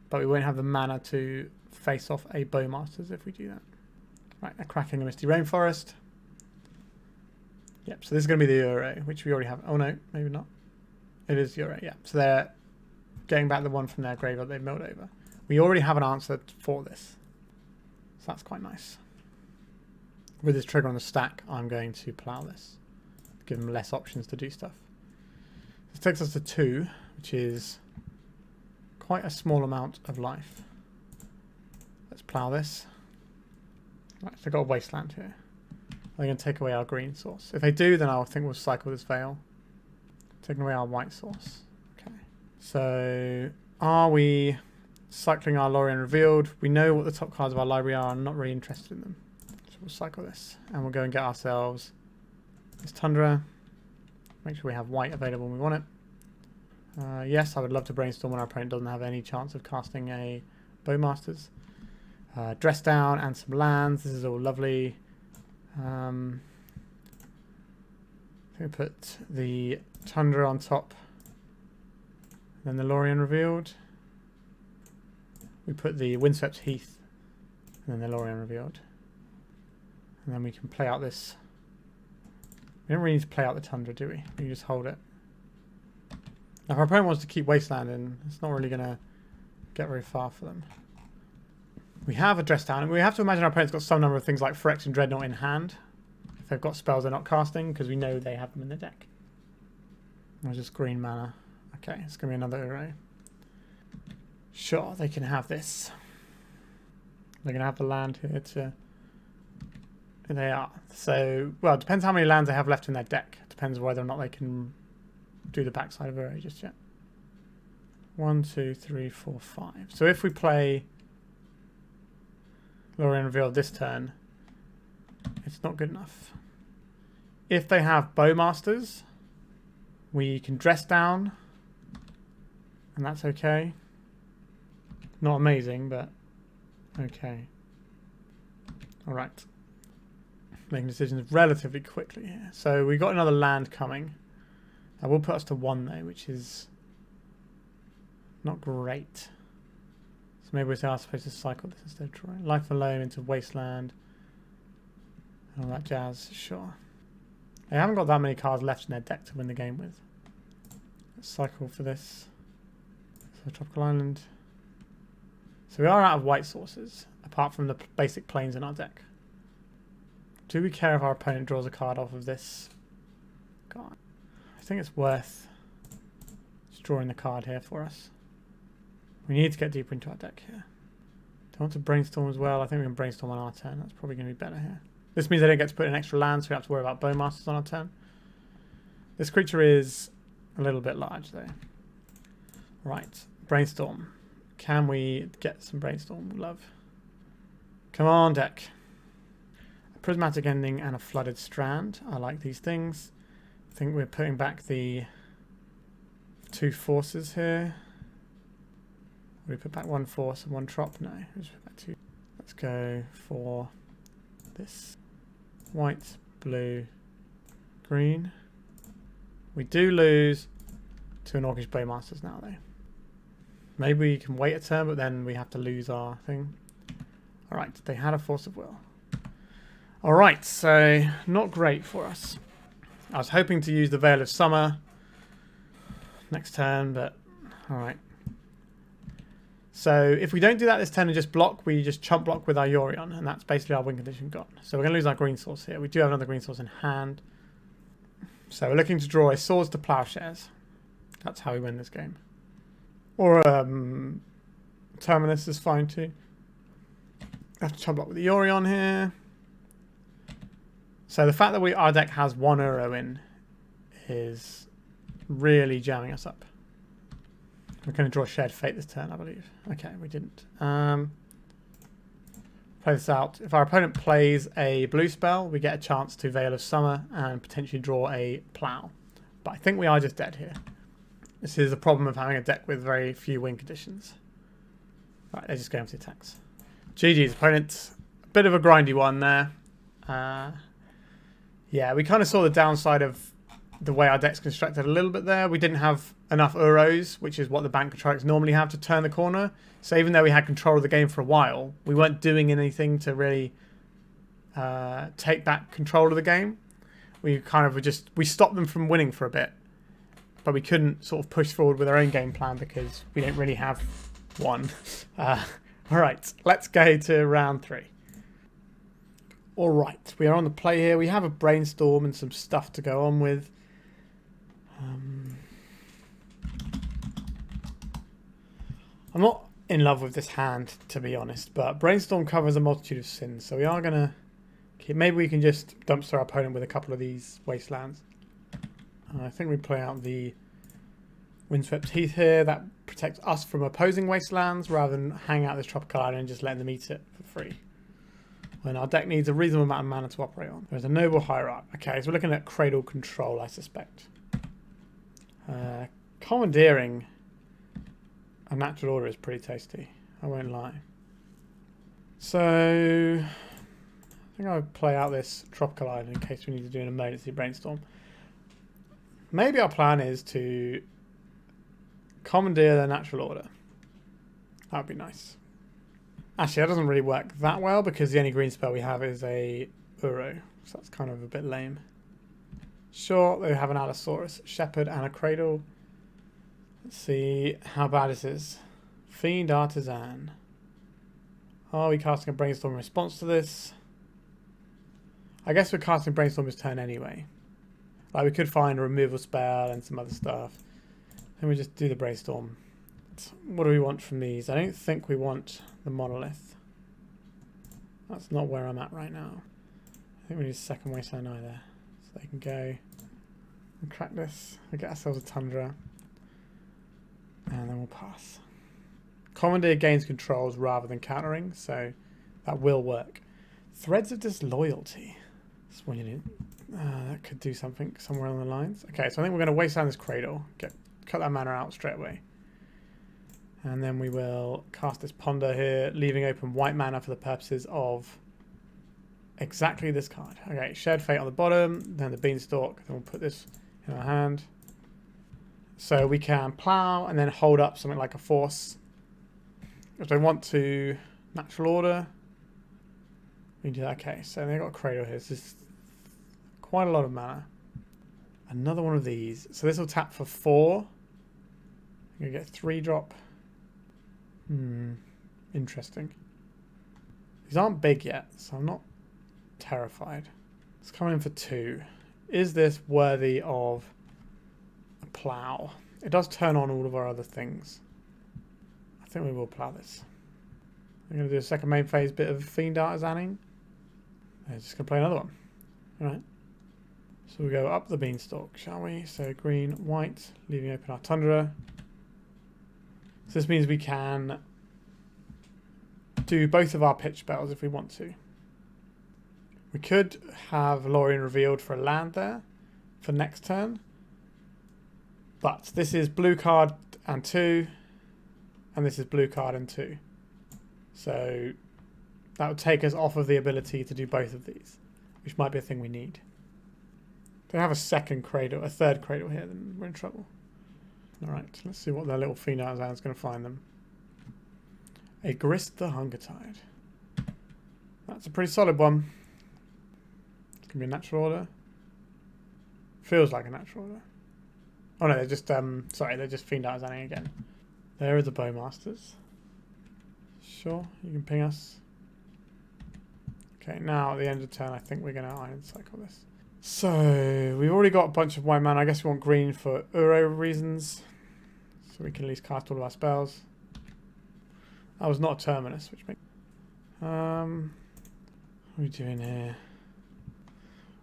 But we won't have the mana to face off a Bowmasters if we do that. Right, they're cracking a Misty Rainforest. Yep, so this is going to be the Euro, which we already have. Oh no, maybe not. It is Euro, yeah. So they're getting back the one from their graveyard they milled over. We already have an answer for this. So that's quite nice. With this trigger on the stack, I'm going to plow this. Give them less options to do stuff. This takes us to 2, which is quite a small amount of life. Let's plow this. Right, so I've got a Wasteland here. They're going to take away our green source. If they do, then I think we'll cycle this Veil. Taking away our white source. Okay. So, are we cycling our Lorien Revealed? We know what the top cards of our library are. I'm not really interested in them. So we'll cycle this. And we'll go and get ourselves this Tundra. Make sure we have white available when we want it. Yes, I would love to Brainstorm when our opponent doesn't have any chance of casting a Bowmasters. Dress down and some lands. This is all lovely. I think we put the Tundra on top. Then the Lorien Revealed. We put the Windswept Heath. And then the Lorien Revealed. And then we can play out this. We don't really need to play out the Tundra, do we? We can just hold it. Now, if our opponent wants to keep Wasteland in, it's not really going to get very far for them. We have a Dress Down, and we have to imagine our opponent's got some number of things like Phyrex and Dreadnought in hand. If they've got spells they're not casting, because we know they have them in the deck. Or just green mana. Okay, it's going to be another array. Sure, they can have this. They're going to have the land here to... They are. So, well, it depends how many lands they have left in their deck. It depends whether or not they can do the backside of array just yet. 1, 2, 3, 4, 5. So if we play Lorien Revealed this turn, it's not good enough. If they have Bowmasters, we can Dress Down, and that's okay. Not amazing, but okay. Alright. Making decisions relatively quickly here. So we got another land coming. That will put us to 1 though, which is not great. So maybe we're supposed to cycle this instead of drawing. Life Alone into Wasteland. And all that jazz, sure. They haven't got that many cards left in their deck to win the game with. Let's cycle for this. So Tropical Island. So we are out of white sources, apart from the basic planes in our deck. Do we care if our opponent draws a card off of this card? I think it's worth just drawing the card here for us. We need to get deeper into our deck here. Do I want to brainstorm as well? I think we can brainstorm on our turn. That's probably going to be better here. This means I don't get to put in extra land, so we have to worry about Bowmasters on our turn. This creature is a little bit large though. Right, brainstorm. Can we get some brainstorm love? Come on, deck. A prismatic ending and a flooded strand. I like these things. I think we're putting back the 2 forces here. We put back 1 force and 1 trop. No, we just put back 2. Let's go for this. White, blue, green. We do lose to an Orcish Bowmasters now though. Maybe we can wait a turn, but then we have to lose our thing. Alright, they had a Force of Will. Alright, so not great for us. I was hoping to use the Veil of Summer next turn, but alright. So if we don't do that this turn and just block, we just chump block with our Yorion, and that's basically our win condition gone. So we're going to lose our green source here. We do have another green source in hand. So we're looking to draw a Swords to Plowshares. That's how we win this game. Or Terminus is fine too. Have to chump block with the Yorion here. So the fact that our deck has 1 Uro in is really jamming us up. We're going to draw Shared Fate this turn, I believe. Okay, we didn't. Play this out. If our opponent plays a blue spell, we get a chance to Veil of Summer and potentially draw a Plow. But I think we are just dead here. This is the problem of having a deck with very few win conditions. Right, they're just going for the attacks. GG's opponent. A bit of a grindy one there. Yeah, we kind of saw the downside of the way our deck's constructed a little bit there. We didn't have enough Uros, which is what the bank controllers normally have to turn the corner. So even though we had control of the game for a while, we weren't doing anything to really take back control of the game. We kind of were just, we stopped them from winning for a bit, but we couldn't sort of push forward with our own game plan because we didn't really have one. All right, let's go to round 3. All right, we are on the play here. We have a brainstorm and some stuff to go on with. I'm not in love with this hand, to be honest, but Brainstorm covers a multitude of sins, so we are going to keep... Maybe we can just dumpster our opponent with a couple of these Wastelands. I think we play out the Windswept Heath here. That protects us from opposing Wastelands rather than hang out this Tropical Island and just letting them eat it for free. When our deck needs a reasonable amount of mana to operate on. There's a Noble Hierarch. Okay, so we're looking at Cradle Control, I suspect. Commandeering a natural order is pretty tasty. I won't lie. So I think I'll play out this Tropical Island in case we need to do an emergency brainstorm. Maybe our plan is to commandeer the natural order. That would be nice. Actually, that doesn't really work that well because the only green spell we have is a Uro. So that's kind of a bit lame. Sure, they have an Allosaurus, Shepherd, and a Cradle. Let's see how bad this is. Fiend Artisan. Are we casting a Brainstorm in response to this? I guess we're casting Brainstorm this turn anyway. Like, we could find a removal spell and some other stuff. Then we just do the Brainstorm. What do we want from these? I don't think we want the Monolith. That's not where I'm at right now. I think we need a second Wasteland either. So they can go and crack this. We'll get ourselves a Tundra. And then we'll pass. Commandeer gains controls rather than countering, so that will work. Threads of Disloyalty. That's one you need. That could do something somewhere along the lines. Okay, so I think we're going to Wasteland this Cradle. Cut that mana out straight away. And then we will cast this Ponder here, leaving open white mana for the purposes of exactly this card. Okay, Shared Fate on the bottom, then the Beanstalk. Then we'll put this in our hand. So we can plow and then hold up something like a Force. If they want to natural order, we can do that. Okay, so they've got a Cradle here. So this is quite a lot of mana. Another one of these. So this will tap for 4. You get 3-drop. Interesting. These aren't big yet, so I'm not terrified. It's coming in for 2. Is this worthy of a plow? It does turn on all of our other things. I think we will plow this. I'm going to do a second main phase bit of Fiend Artisaning. I'm just going to play another one. Alright. So we go up the Beanstalk, shall we? So green, white, leaving open our Tundra. So this means we can do both of our pitch spells if we want to. We could have Lorien Revealed for a land there for next turn. But this is blue card and 2. And this is blue card and 2. So that would take us off of the ability to do both of these, which might be a thing we need. If they have a second cradle, a third cradle here, then we're in trouble. Alright, let's see what their little Fiend Artisan is going to find them. A Grist the Hunger Tide. That's a pretty solid one. It's going to be a natural order. Feels like a natural order. Oh no, they're just, they're just Fiend Artisaning again. There are the Bowmasters. Sure, you can ping us. Okay, now at the end of turn, I think we're going to Iron Cycle this. So, we've already got a bunch of white mana. I guess we want green for Uro reasons. So we can at least cast all of our spells. That was not a Terminus, which makes... what are we doing here?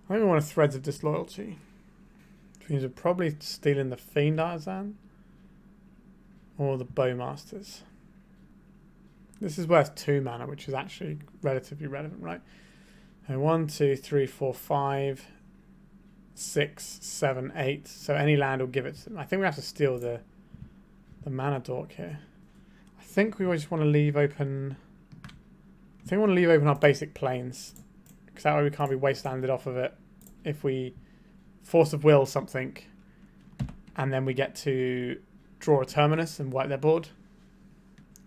I think we want a Threads of Disloyalty. Which means we're probably stealing the Fiend Artisan. Or the Bowmasters. This is worth 2 mana, which is actually relatively relevant, right? So 1, 2, 3, 4, 5, 6, 7, 8. So any land will give it to them. I think we have to steal the mana dork here. I think we just want to leave open... I think we want to leave open our basic planes. Because that way we can't be wastelanded off of it. If we Force of Will something. And then we get to draw a Terminus and wipe their board.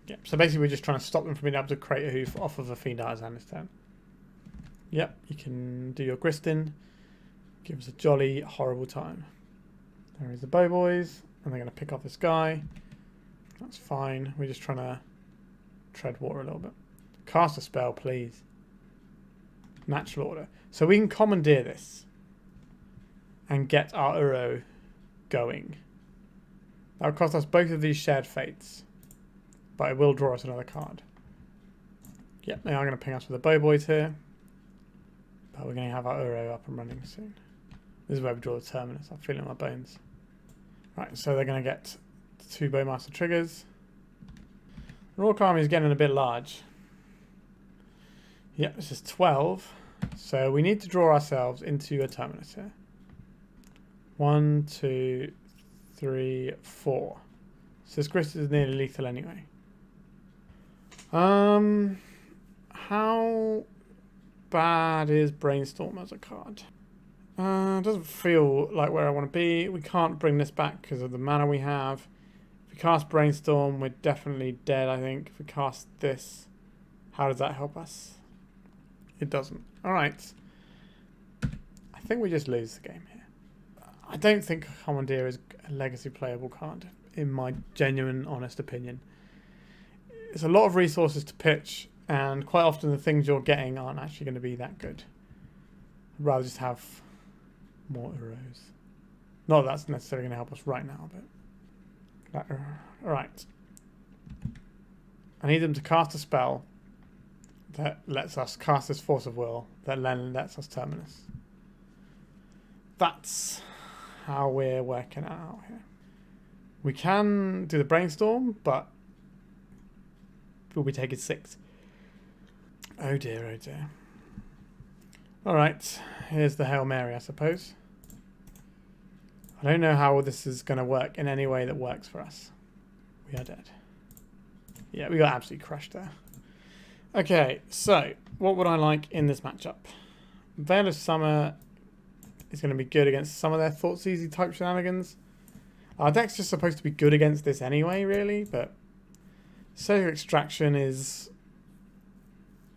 Yep, so basically we're just trying to stop them from being able to create a hoof off of a Fiend Artisan this turn. Yep, you can do your Gristin. Give us a jolly, horrible time. There is the Bow Boys, and they're going to pick off this guy. That's fine. We're just trying to tread water a little bit. Cast a spell, please. Natural order. So we can Commandeer this and get our Uro going. That would cost us both of these Shared Fates. But it will draw us another card. Yep, they are going to ping us with the Bow Boys here. But we're going to have our Uro up and running soon. This is where we draw the Terminus. I feel it in my bones. Right, so they're going to get 2 Bowmaster triggers. The Rourke army is getting a bit large. Yep, this is 12. So we need to draw ourselves into a Terminus here. 1, 2, 3, 4. So this Grist is nearly lethal anyway. How bad is Brainstorm as a card? Doesn't feel like where I want to be. We can't bring this back because of the mana we have. If we cast Brainstorm, we're definitely dead, I think. If we cast this, how does that help us? It doesn't. Alright. I think we just lose the game here. I don't think Commandeer is a legacy playable card, in my genuine, honest opinion. It's a lot of resources to pitch, and quite often the things you're getting aren't actually going to be that good. I'd rather just have more Uros. Not that that's necessarily going to help us right now, but... Alright. I need them to cast a spell that lets us cast this Force of Will, that then lets us Terminus. That's how we're working it out here. We can do the Brainstorm, but we'll be taking 6. Oh dear, oh dear. Alright, here's the Hail Mary, I suppose. I don't know how this is going to work in any way that works for us. We are dead. Yeah, we got absolutely crushed there. Okay, so what would I like in this matchup? Veil of Summer is going to be good against some of their Thoughtseize type shenanigans. Our deck's just supposed to be good against this anyway, really, but Cellular Extraction is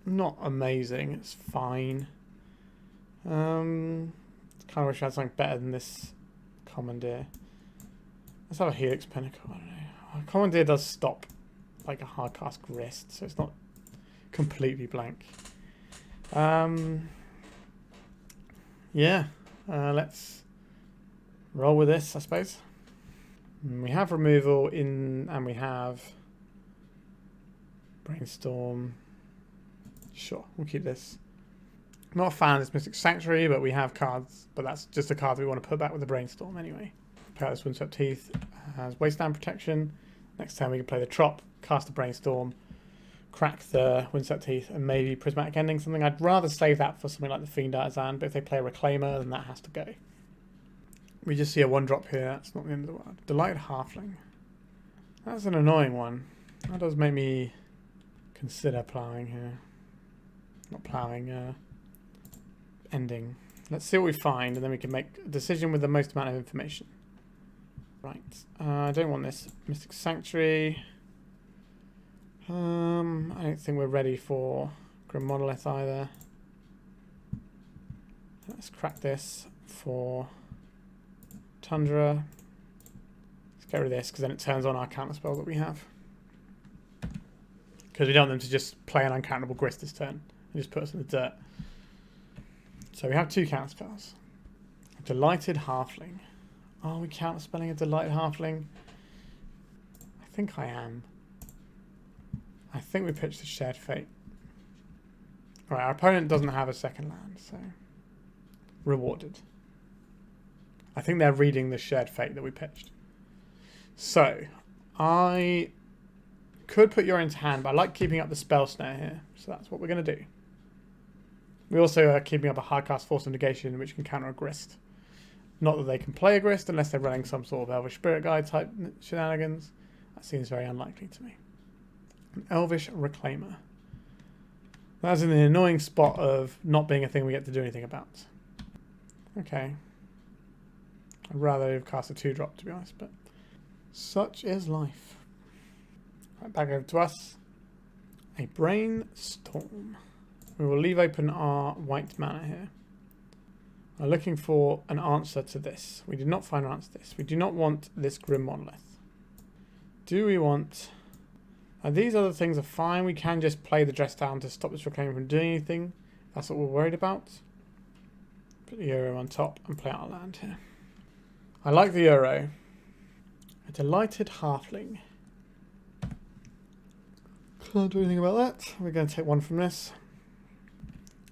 not amazing. It's fine. Kind of wish I had something better than this Commandeer. Let's have a Helix Pinnacle. I don't know. Commandeer does stop like a hard cast Grist, so it's not completely blank. Yeah, let's roll with this, I suppose. And we have removal in, and we have Brainstorm. Sure, we'll keep this. I'm not a fan of this Mystic Sanctuary, but we have cards, but that's just a card we want to put back with the Brainstorm anyway. Play out this Windswept Heath has Wasteland protection. Next time we can play the Trop, cast the Brainstorm, crack the Windswept Heath, and maybe Prismatic Ending something. I'd rather save that for something like the Fiend Artisan, but if they play a Reclaimer, then that has to go. We just see a 1-drop here. That's not the end of the world. Delighted Halfling. That's an annoying one. That does make me consider ploughing here. Not ploughing, ending. Let's see what we find, and then we can make a decision with the most amount of information. Right. I don't want this Mystic Sanctuary. I don't think we're ready for Grim Monolith either. Let's crack this for Tundra. Let's get rid of this, because then it turns on our counterspell that we have. Because we don't want them to just play an uncountable Grist this turn and just put us in the dirt. So we have 2 counterspells. A Delighted Halfling. Are we counterspelling a Delighted Halfling? I think I am. I think we pitched the Shared Fate. Alright, our opponent doesn't have a second land, so rewarded. I think they're reading the Shared Fate that we pitched. So, I could put Yorion into hand, but I like keeping up the Spell Snare here, so that's what we're going to do. We also are keeping up a hardcast Force of Negation, which can counter a Grist. Not that they can play a Grist unless they're running some sort of Elvish Spirit Guide type shenanigans. That seems very unlikely to me. An Elvish Reclaimer. That's in the annoying spot of not being a thing we get to do anything about. Okay. I'd rather have cast a 2-drop, to be honest, but such is life. Right, back over to us. A Brainstorm. We will leave open our white mana here. We're looking for an answer to this. We did not find an answer to this. We do not want this Grim Monolith. Do we want... these other things are fine. We can just play the Dress Down to stop this Reclaimer from doing anything. That's what we're worried about. Put the Euro on top and play out our land here. I like the Euro. A Delighted Halfling. Can't do anything about that. We're going to take 1 from this.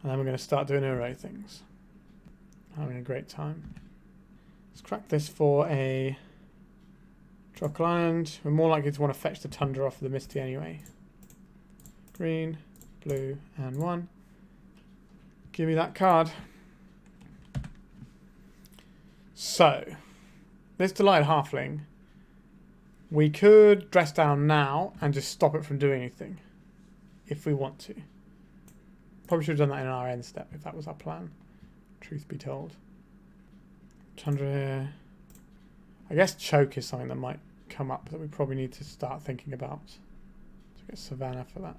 And then we're going to start doing Euro things. Having a great time. Let's crack this for a Tropical Island. We're more likely to want to fetch the Tundra off of the Misty anyway. Green, blue, and 1. Give me that card. So, this Delighted Halfling, we could dress down now and just stop it from doing anything. If we want to. Probably should have done that in our end step if that was our plan. Truth be told. Tundra here. I guess Choke is something that might come up that we probably need to start thinking about. So get Savannah for that.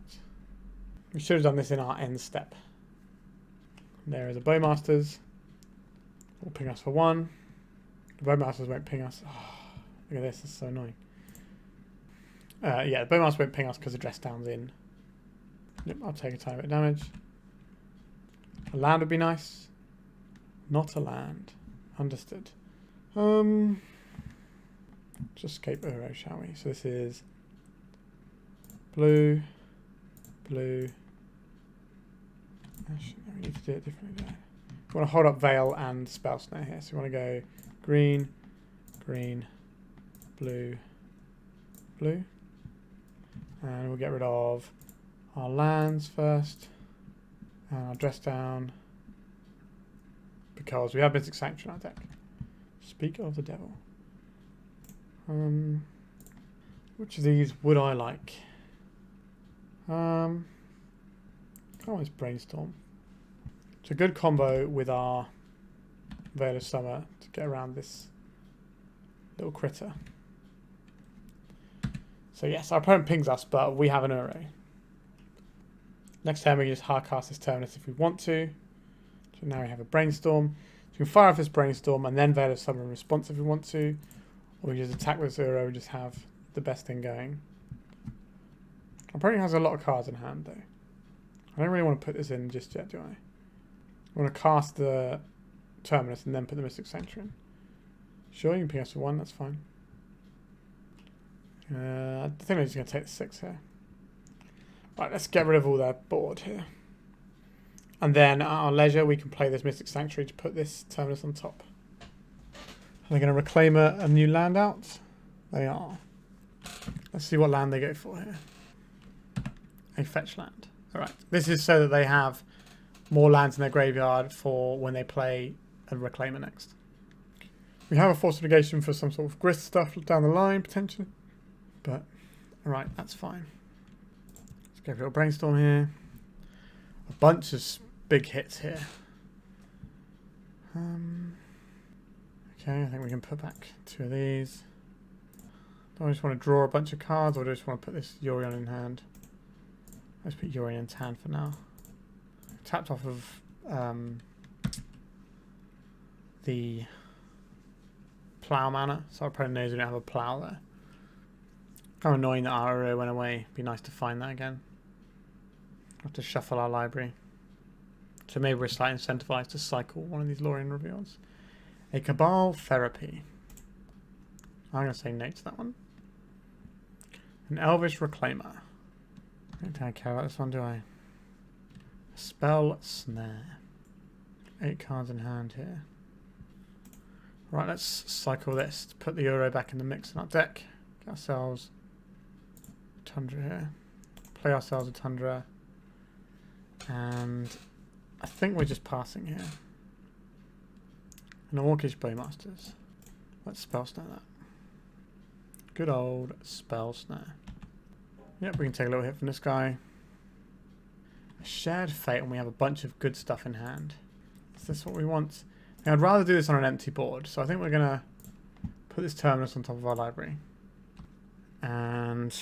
We should have done this in our end step. There is a Bowmasters. Will ping us for 1. The Bowmasters won't ping us. Oh, look at this, this is so annoying. Yeah, the Bowmasters won't ping us because the Dress Down's in. Yep, I'll take a tiny bit of damage. A land would be nice. Not a land. Understood. Just escape Uro, shall we? So this is blue, blue. Actually, no, we need to do it differently there. We want to hold up Veil and Spell Snare here. So we want to go green, green, blue, blue. And we'll get rid of our lands first. And I'll dress down because we have Mystic Sanctuary in our deck. Speak of the devil. Which of these would I like? Can't always Brainstorm. It's a good combo with our Veil of Summer to get around this little critter. So yes, our opponent pings us, but we have an Uro. Next turn we can just hardcast this Terminus if we want to. So now we have a Brainstorm. So we can fire off this Brainstorm and then Veil of Summer in response if we want to. Or we just attack with Uro and just have the best thing going. Our opponent has a lot of cards in hand though. I don't really want to put this in just yet, do I? I want to cast the Terminus and then put the Mystic Sanctuary in. Sure, you can PS for 1, that's fine. I think we're just going to take the 6 here. Right, let's get rid of all their board here. And then at our leisure, we can play this Mystic Sanctuary to put this Terminus on top. Are they going to reclaim a new land out? They are. Let's see what land they go for here. A fetch land. Alright, this is so that they have more lands in their graveyard for when they play a Reclaimer next. We have a Force of Negation for some sort of grist stuff down the line, potentially. But, alright, that's fine. Let's go for a little Brainstorm here. A bunch of big hits here. Okay, I think we can put back 2 of these. Do I just want to draw a bunch of cards, or do I just want to put this Yorion in hand? Let's put Yorion in hand for now. Tapped off of the plow mana, so our opponent knows we don't have a plow there. Kind of annoying that our arrow went away. Be nice to find that again. Have to shuffle our library. So maybe we're slightly incentivized to cycle one of these Lorien Reveals. A Cabal Therapy. I'm going to say no to that one. An Elvish Reclaimer. I don't care about this one, do I? Spell Snare. 8 cards in hand here. Right, let's cycle this to put the Euro back in the mix in our deck. Get ourselves Tundra here. Play ourselves a Tundra. And I think we're just passing here. An Orcish Bowmasters. Let's Spell Snare that. Good old Spell Snare. Yep, we can take a little hit from this guy. A Shared Fate, and we have a bunch of good stuff in hand. Is this what we want? Now, I'd rather do this on an empty board, so I think we're going to put this Terminus on top of our library. And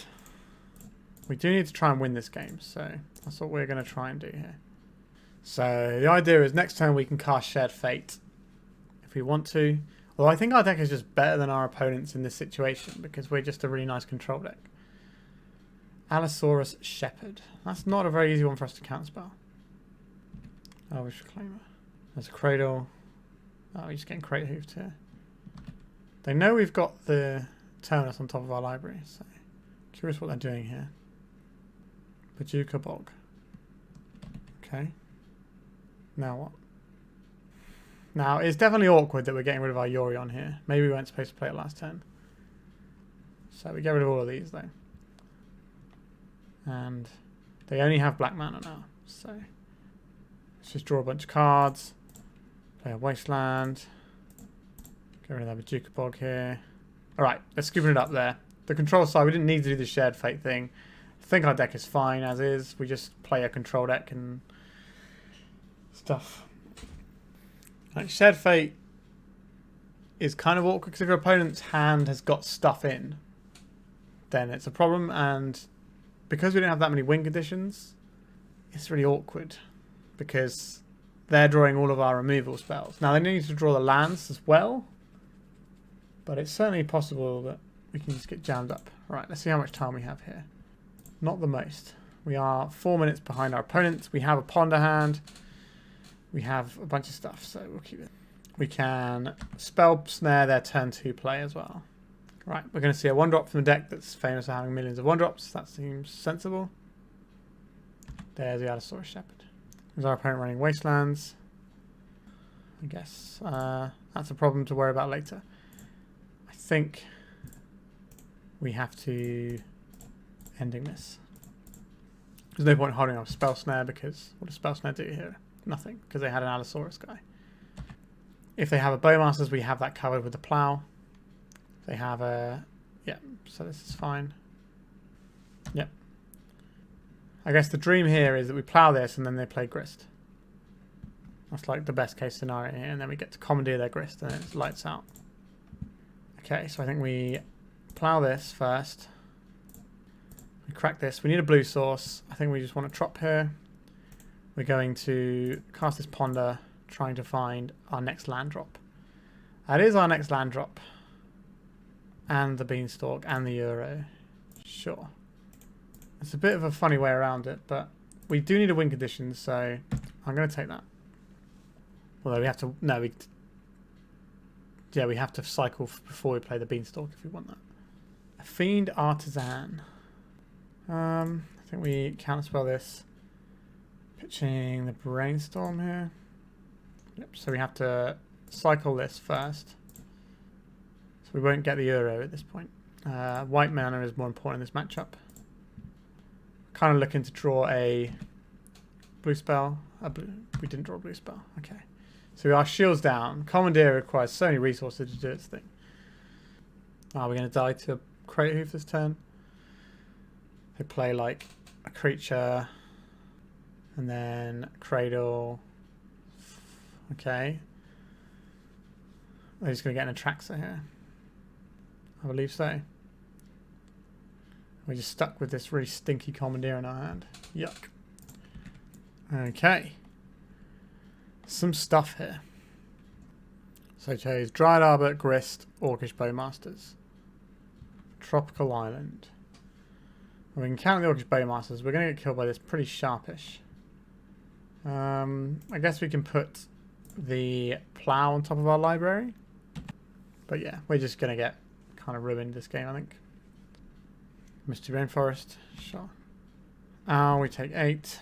we do need to try and win this game, so that's what we're going to try and do here. So the idea is next turn we can cast Shared Fate if we want to. Although I think our deck is just better than our opponents in this situation because we're just a really nice control deck. Allosaurus Shepherd. That's not a very easy one for us to counterspell. Elvish Reclaimer. There's a Cradle. Oh, we're just getting crate hoofed here. They know we've got the Terminus on top of our library, so curious what they're doing here. Bajuka Bog. Okay. Now what? Now, it's definitely awkward that we're getting rid of our Yorion here. Maybe we weren't supposed to play it last turn. So we get rid of all of these, though. And they only have black mana now, so let's just draw a bunch of cards. Play a Wasteland. Get rid of that Bajuka Bog here. Alright, let's scooping it up there. The control side, we didn't need to do the Shared Fate thing. I think our deck is fine as is. We just play a control deck and stuff. Like Shared Fate is kind of awkward because if your opponent's hand has got stuff in, then it's a problem, and because we don't have that many win conditions, it's really awkward because they're drawing all of our removal spells. Now they need to draw the lands as well, but it's certainly possible that we can just get jammed up. Right, let's see how much time we have here. Not the most. We are 4 minutes behind our opponents. We have a Ponder hand. We have a bunch of stuff, so we'll keep it. We can Spell Snare their turn 2 play as well. Right, we're going to see a 1-drop from the deck that's famous for having millions of 1-drops. That seems sensible. There's the Allosaurus Shepherd. There's our opponent running Wastelands. I guess that's a problem to worry about later. I think we have to ending this. There's no point holding up Spell Snare because what does Spell Snare do here? Nothing, because they had an Allosaurus guy. If they have a Bowmasters, we have that covered with the Plow. They have a... yeah, so this is fine. Yep. I guess the dream here is that we Plow this and then they play Grist. That's like the best case scenario here, and then we get to Commandeer their Grist and it's lights out. Okay, so I think we Plow this first. We crack this. We need a blue source. I think we just want to Trop here. We're going to cast this Ponder, trying to find our next land drop. That is our next land drop. And the Beanstalk and the Euro. Sure. It's a bit of a funny way around it, but we do need a win condition, so I'm going to take that. Although we have to... No, we have to cycle before we play the Beanstalk if we want that. A Fiend Artisan. I think we counterspell this. Pitching the Brainstorm here. Yep, so we have to cycle this first. So we won't get the Euro at this point. White mana is more important in this matchup. Kind of looking to draw a blue spell. We didn't draw a blue spell. Okay. So our shield's down. Commandeer requires so many resources to do its thing. Are we going to die to Crater Hoof this turn? They play like a creature and then Cradle. Okay. They're just going to get an Atraxa here. I believe so. We're just stuck with this really stinky Commandeer in our hand. Yuck. Okay. Some stuff here. So I chose Dryad Arbor, Grist, Orcish Bowmasters. Tropical Island. Well, we can count the Orcish Bowmasters. We're going to get killed by this pretty sharpish. I guess we can put the Plow on top of our library. But yeah, we're just going to get kind of ruined this game, I think. Misty Rainforest. Sure. We take 8.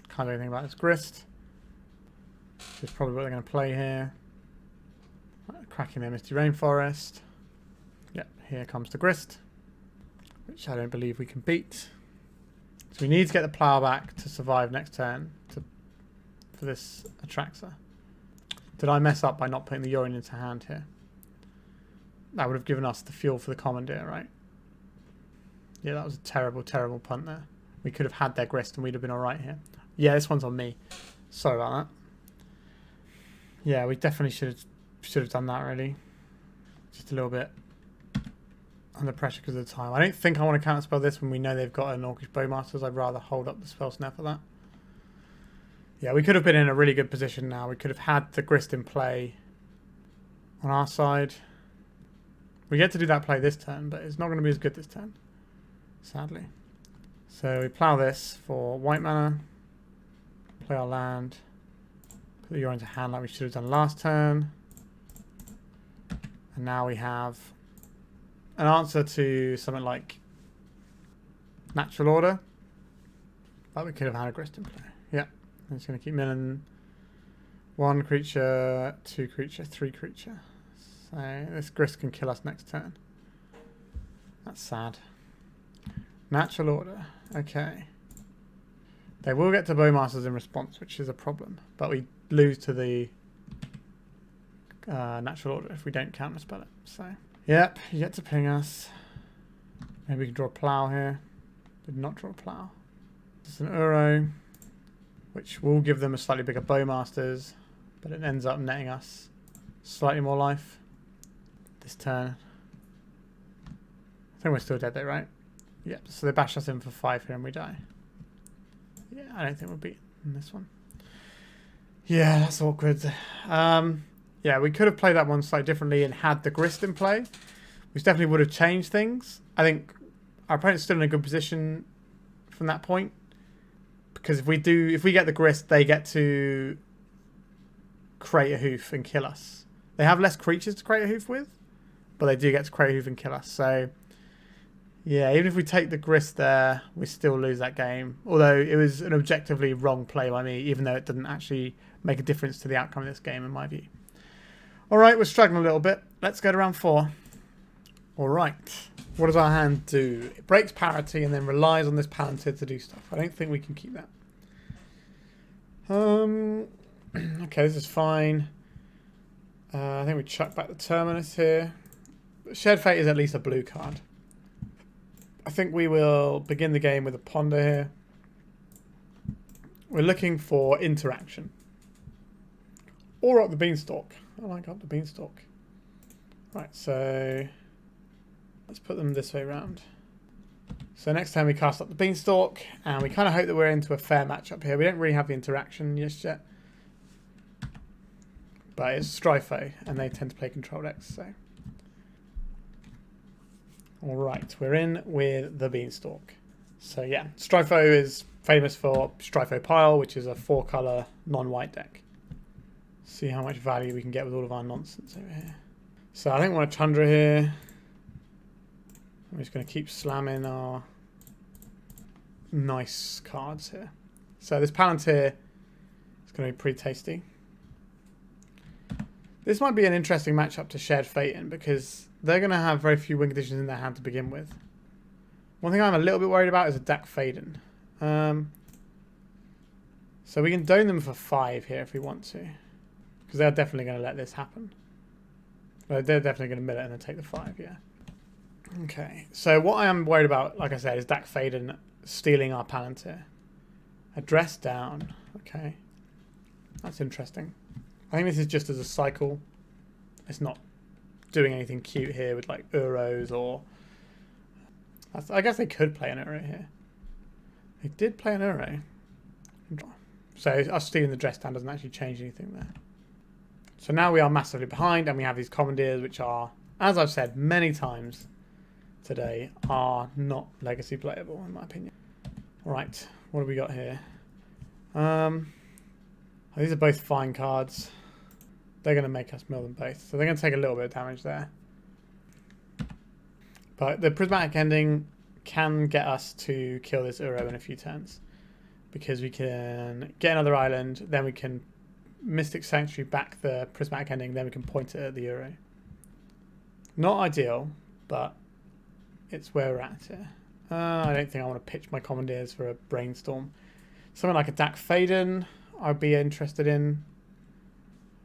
Can't do anything about this Grist. Which is probably what they're going to play here. Cracking their Misty Rainforest. Yep, here comes the Grist. Which I don't believe we can beat. So we need to get the Plow back to survive next turn for this Atraxa. Did I mess up by not putting the Yorion into hand here? That would have given us the fuel for the Commandeer, right? Yeah, that was a terrible, terrible punt there. We could have had their Grist and we'd have been alright here. Yeah, this one's on me. Sorry about that. Yeah, we definitely should have done that, really. Just a little bit under pressure because of the time. I don't think I want to counterspell this when we know they've got an Orcish Bowmasters. I'd rather hold up the Spell Snare for that. Yeah, we could have been in a really good position now. We could have had the Grist in play on our side. We get to do that play this turn, but it's not going to be as good this turn, sadly. So we plow this for white mana, play our land, put the Yorion into hand like we should have done last turn. And now we have an answer to something like Natural Order. But we could have had a Grist in play. Yeah, I'm just going to keep milling 1 creature, 2 creature, 3 creature. So this Grist can kill us next turn. That's sad. Natural Order. Okay. They will get to Bowmasters in response, which is a problem. But we lose to the Natural Order if we don't counterspell it. So, yep, you get to ping us. Maybe we can draw a Plow here. Did not draw a Plow. Just an Uro, which will give them a slightly bigger Bowmasters, but it ends up netting us slightly more life this turn. I think we're still dead though, right? Yep, so they bash us in for 5 here and we die. Yeah, I don't think we'll beat in this one. Yeah, that's awkward. Yeah, we could have played that one slightly differently and had the Grist in play, which definitely would have changed things. I think our opponent's still in a good position from that point, because if we get the Grist, they get to create a hoof and kill us. They have less creatures to create a hoof with, but they do get to create a hoof and kill us. So yeah, even if we take the Grist there, we still lose that game. Although it was an objectively wrong play by me, even though it didn't actually make a difference to the outcome of this game, in my view. Alright, we're struggling a little bit. Let's go to round 4. Alright. What does our hand do? It breaks parity and then relies on this Palantir to do stuff. I don't think we can keep that. Okay, this is fine. I think we chuck back the Terminus here. Shed Fate is at least a blue card. I think we will begin the game with a Ponder here. We're looking for interaction. Or Up the Beanstalk. I like Up the Beanstalk. Right, so let's put them this way around. So next time we cast Up the Beanstalk, and we kind of hope that we're into a fair matchup here. We don't really have the interaction just yet. But it's Stryfo, and they tend to play control decks, so. Alright, we're in with the Beanstalk. So yeah, Stryfo is famous for Stryfo Pile, which is a 4-colour non-white deck. See how much value we can get with all of our nonsense over here. So I think we want a Tundra here. I'm just going to keep slamming our nice cards here. So this Palantir is going to be pretty tasty. This might be an interesting matchup to Shared Fate in, because they're going to have very few Winged Editions in their hand to begin with. One thing I'm a little bit worried about is a Dak Faden. So we can dome them for 5 here if we want to. Because they're definitely going to let this happen. Well, they're definitely going to mill it and then take the 5, yeah. Okay, so what I am worried about, like I said, is Dak Faden stealing our Palantir. Address down. Okay. That's interesting. I think this is just as a cycle. It's not doing anything cute here with like Uros or... I guess they could play an Uro here. They did play an Uro. So us stealing the dress down doesn't actually change anything there. So now we are massively behind, and we have these Commandeers, which are, as I've said many times today, are not legacy playable in my opinion. Alright, what have we got here? These are both fine cards. They're going to make us mill them both. So they're going to take a little bit of damage there. But the Prismatic Ending can get us to kill this Uro in a few turns. Because we can get another island, then we can Mystic Sanctuary back the Prismatic Ending, then we can point it at the Uro. Not ideal, but it's where we're at here. I don't think I want to pitch my Commandeers for a Brainstorm. Something like a Dak Faden I'd be interested in.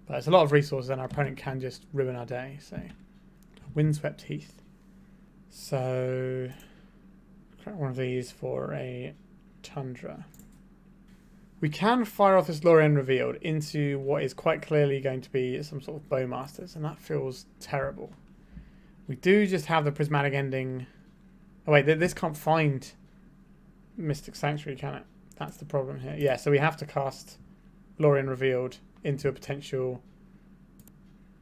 But it's a lot of resources and our opponent can just ruin our day. So, Windswept Heath. So, crack one of these for a Tundra. We can fire off this Lorien Revealed into what is quite clearly going to be some sort of Bowmasters, and that feels terrible. We do just have the Prismatic Ending. Oh wait, this can't find Mystic Sanctuary, can it? That's the problem here. Yeah, so we have to cast Lorien Revealed into a potential...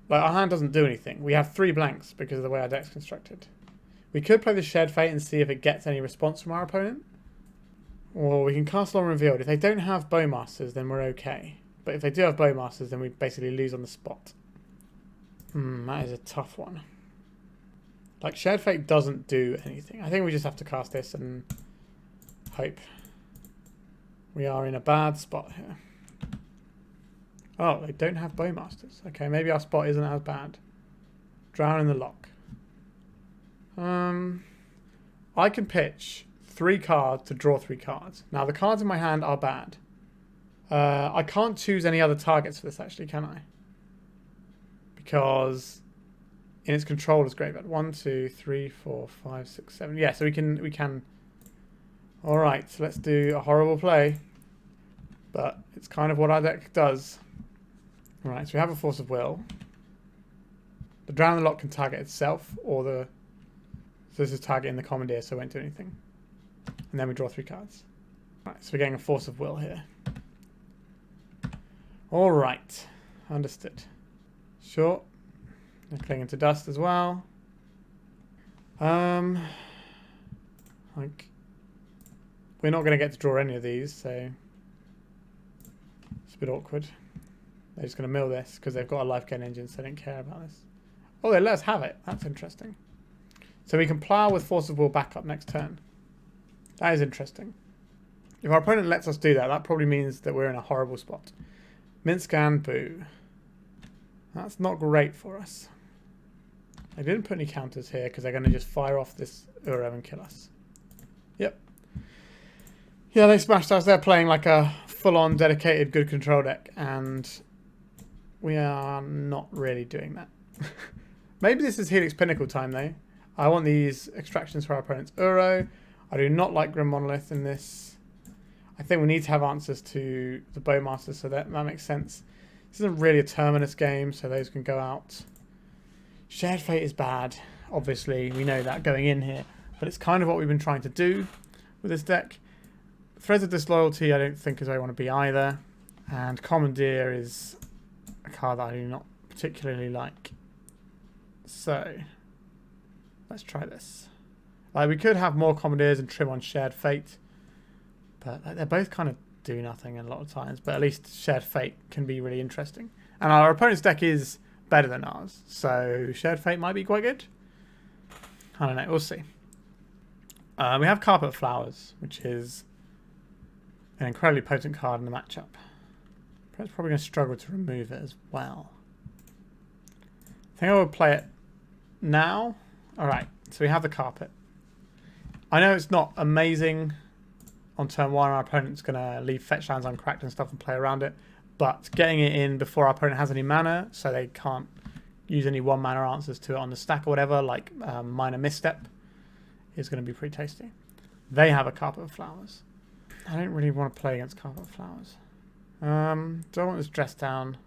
Like, our hand doesn't do anything. We have 3 blanks because of the way our deck's constructed. We could play the Shared Fate and see if it gets any response from our opponent. Or we can cast Lorien Revealed. If they don't have Bowmasters, then we're okay. But if they do have Bowmasters, then we basically lose on the spot. That is a tough one. Like, Shared Fate doesn't do anything. I think we just have to cast this and hope. We are in a bad spot here. Oh, they don't have Bowmasters. Okay, maybe our spot isn't as bad. Drown in the Lock. I can pitch 3 cards to draw 3 cards. Now, the cards in my hand are bad. I can't choose any other targets for this, actually, can I? Because in its controller's graveyard. 1, 2, 3, 4, 5, 6, 7. Yeah, so we can. All right, so let's do a horrible play. But it's kind of what our deck does. All right, so we have a Force of Will. The Drown in the Lock can target itself, or the... So this is targeting the Commandeer, so it won't do anything. And then we draw 3 cards. All right, so we're getting a Force of Will here. All right, understood. Sure. They're clinging to dust as well. Like, we're not going to get to draw any of these, so it's a bit awkward. They're just going to mill this because they've got a life gain engine, so they don't care about this. Oh, they let us have it. That's interesting. So we can plow with Force of Will back up next turn. That is interesting. If our opponent lets us do that, that probably means that we're in a horrible spot. Mint scan, boo. That's not great for us. They didn't put any counters here because they're going to just fire off this Uro and kill us. Yep. Yeah, they smashed us. They're playing like a full-on dedicated good control deck, and we are not really doing that. Maybe this is Helix Pinnacle time, though. I want these extractions for our opponent's Uro. I do not like Grim Monolith in this. I think we need to have answers to the Bowmaster, so that makes sense. This isn't really a Terminus game, so those can go out. Shared Fate is bad, obviously. We know that going in here. But it's kind of what we've been trying to do with this deck. Threads of Disloyalty I don't think is where I want to be either. And Commandeer is a card that I do not particularly like. So, let's try this. Like, we could have more Commandeers and trim on Shared Fate. But they both kind of do nothing a lot of times. But at least Shared Fate can be really interesting. And our opponent's deck is better than ours, so Shared Fate might be quite good. I don't know, we'll see. We have Carpet Flowers, which is an incredibly potent card in the matchup. It's probably going to struggle to remove it as well. I think I will play it now. Alright, so we have the Carpet. I know it's not amazing on turn 1. Our opponent's going to leave fetch lands uncracked and stuff and play around it. But getting it in before our opponent has any mana, so they can't use any 1 mana answers to it on the stack or whatever, like Minor Misstep, is going to be pretty tasty. They have a Carpet of Flowers. I don't really want to play against Carpet of Flowers. Do I want this Dress Down?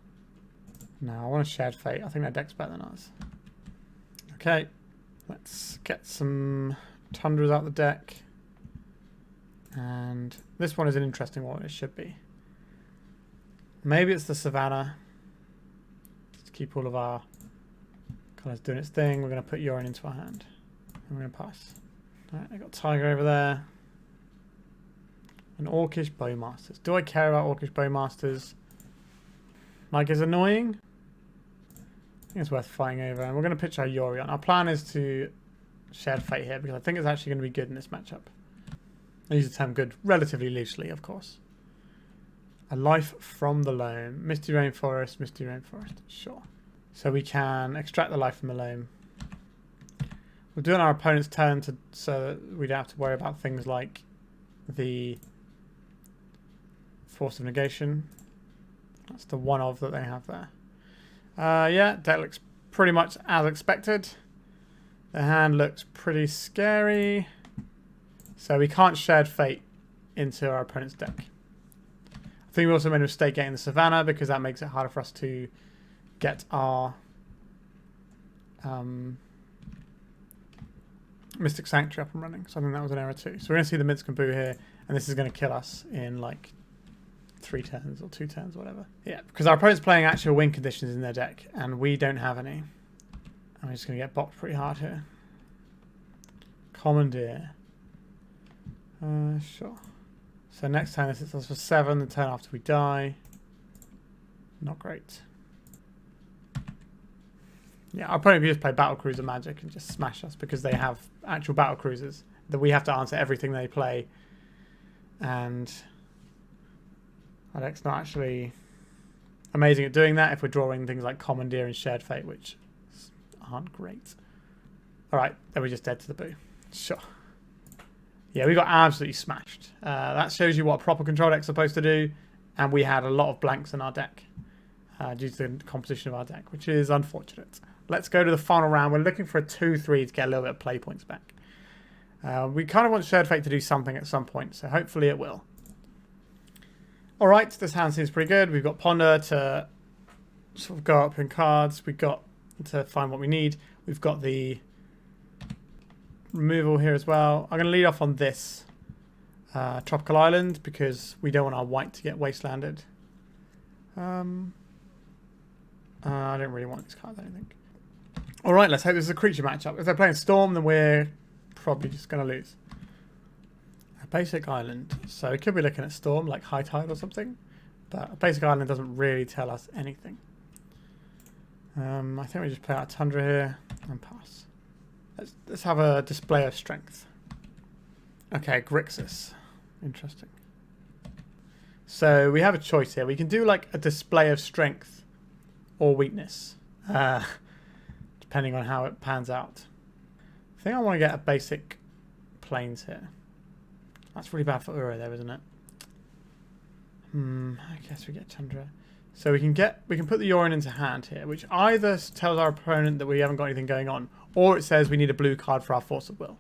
No, I want a Shared Fate. I think their deck's better than ours. Okay, let's get some Tundras out the deck. And this one is an interesting one, it should be. Maybe it's the Savannah. Just keep all of our colours doing its thing. We're going to put Yorion into our hand. And we're going to pass. Alright, I got Tiger over there. And Orcish Bowmasters. Do I care about Orcish Bowmasters? Like, is annoying? I think it's worth fighting over. And we're going to pitch our Yorion. Our plan is to Shared Fate here because I think it's actually going to be good in this matchup. I use the term good relatively loosely, of course. A Life from the Loam. Misty Rainforest, Misty Rainforest. Sure. So we can extract the life from the loam. We'll do it on our opponent's turn so that we don't have to worry about things like the Force of Negation. That's the one of that they have there. Yeah, deck looks pretty much as expected. The hand looks pretty scary. So we can't Shared Fate into our opponent's deck. I think we also made a mistake getting the Savannah because that makes it harder for us to get our Mystic Sanctuary up and running. So I think that was an error too. So we're going to see the Midscamboo here, and this is going to kill us in like 3 turns or 2 turns or whatever. Yeah, because our opponent's playing actual win conditions in their deck, and we don't have any. I'm just going to get bopped pretty hard here. Commandeer. Sure. So next turn this hits us for 7, the turn after we die. Not great. Yeah, our opponent could just play Battlecruiser Magic and just smash us because they have actual Battlecruisers that we have to answer everything they play. And our deck's not actually amazing at doing that if we're drawing things like Commandeer and Shared Fate, which aren't great. Alright, then we're just dead to the boo. Sure. Yeah, we got absolutely smashed. That shows you what a proper control deck's supposed to do. And we had a lot of blanks in our deck due to the composition of our deck, which is unfortunate. Let's go to the final round. We're looking for a 2-3 to get a little bit of play points back. We kind of want Shared Fate to do something at some point, so hopefully it will. Alright, this hand seems pretty good. We've got Ponder to sort of go up in cards. We've got to find what we need. We've got the removal here as well. I'm going to lead off on this Tropical Island because we don't want our white to get wastelanded. I don't really want these cards, I don't think. Alright, let's hope this is a creature matchup. If they're playing Storm, then we're probably just going to lose. A basic island. So we could be looking at Storm, like High Tide or something. But a basic island doesn't really tell us anything. I think we just play out Tundra here and pass. Let's have a display of strength. Okay, Grixis. Interesting. So we have a choice here. We can do like a display of strength or weakness. Depending on how it pans out. I think I want to get a basic plains here. That's really bad for Uro there, isn't it? I guess we get Tundra. So we can put the Yorion into hand here, which either tells our opponent that we haven't got anything going on, or it says we need a blue card for our Force of Will.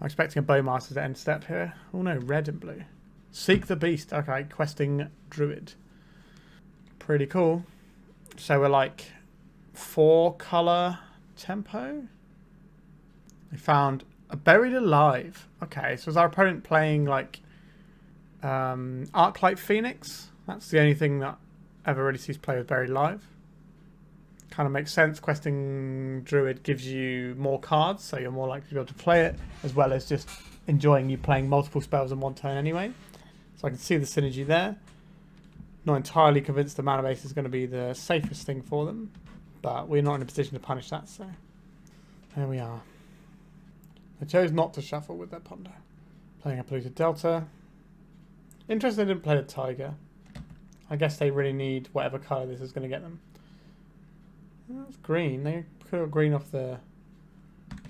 I'm expecting a Bowmaster to end step here. Oh no, red and blue. Seek the Beast. Okay, questing Druid. Pretty cool. So we're like 4 color tempo. We found a Buried Alive. Okay, so is our opponent playing like Arclight Phoenix? That's the only thing that ever really sees players Buried Alive. Kind of makes sense. Questing Druid gives you more cards, so you're more likely to be able to play it, as well as just enjoying you playing multiple spells in one turn anyway. So I can see the synergy there. Not entirely convinced the mana base is going to be the safest thing for them, but we're not in a position to punish that, so there we are. They chose not to shuffle with their ponder. Playing a Polluted Delta. Interesting they didn't play the Tiger. I guess they really need whatever colour this is going to get them. That's green. They could have green off the...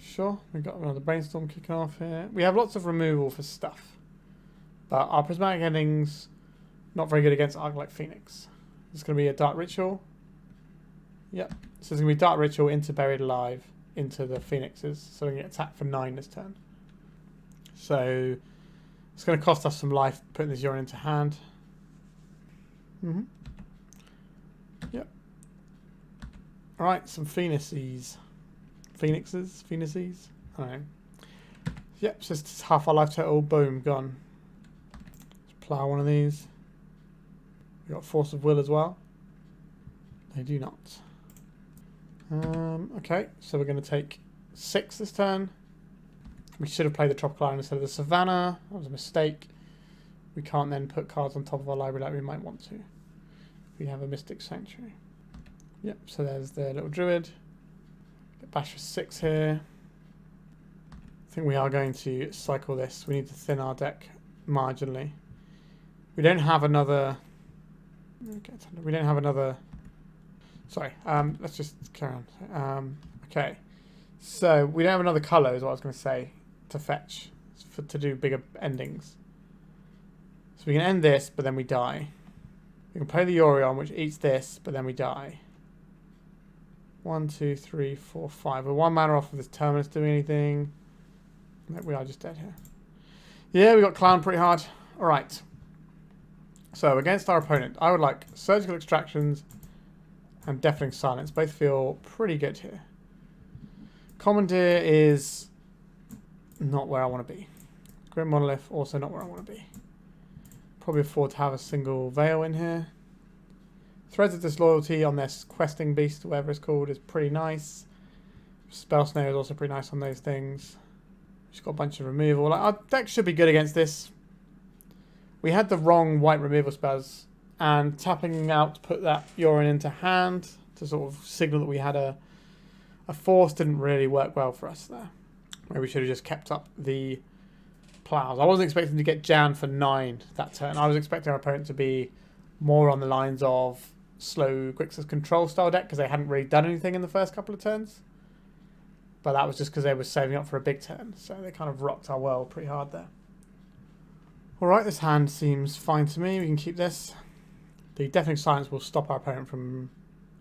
Sure, we've got another Brainstorm kicking off here. We have lots of removal for stuff. But our Prismatic Ending's not very good against Arc-like Phoenix. It's going to be a Dark Ritual. Yep. So it's going to be Dark Ritual into Buried Alive into the Phoenixes. So we can get attacked for 9 this turn. So it's going to cost us some life putting this Yorion into hand. Yep. Alright, some Phoenixes. Phoenixes? I don't know. Yep, so it's half our life total. Boom, gone. Let's plow one of these. We've got Force of Will as well. They do not. Okay, so we're going to take 6 this turn. We should have played the Tropical Island instead of the Savannah. That was a mistake. We can't then put cards on top of our library like we might want to. We have a Mystic Sanctuary. Yep, so there's the little Druid. Get bash for 6 here. I think we are going to cycle this. We need to thin our deck marginally. We don't have another... We don't have another... Sorry, let's just carry on. Okay, so we don't have another colour is what I was going to say to fetch, to do bigger endings. So we can end this, but then we die. We can play the Yorion, which eats this, but then we die. 1, 2, 3, 4, 5. We're 1 mana off of this Terminus doing anything. No, we are just dead here. Yeah, we got clowned pretty hard. Alright. So, against our opponent, I would like Surgical Extractions and Deafening Silence. Both feel pretty good here. Commandeer is not where I want to be. Grim Monolith, also not where I want to be. Probably afford to have a single Veil in here. Threads of Disloyalty on this questing beast, whatever it's called, is pretty nice. Spell Snare is also pretty nice on those things. Just got a bunch of removal. Like, our deck should be good against this. We had the wrong white removal spells, and tapping out to put that Yorion into hand to sort of signal that we had a force didn't really work well for us there. Maybe we should have just kept up the plows. I wasn't expecting to get Jan for 9 that turn. I was expecting our opponent to be more on the lines of slow Grixis control style deck because they hadn't really done anything in the first couple of turns. But that was just because they were saving up for a big turn. So they kind of rocked our world pretty hard there. Alright, this hand seems fine to me. We can keep this. The Deafening Silence will stop our opponent from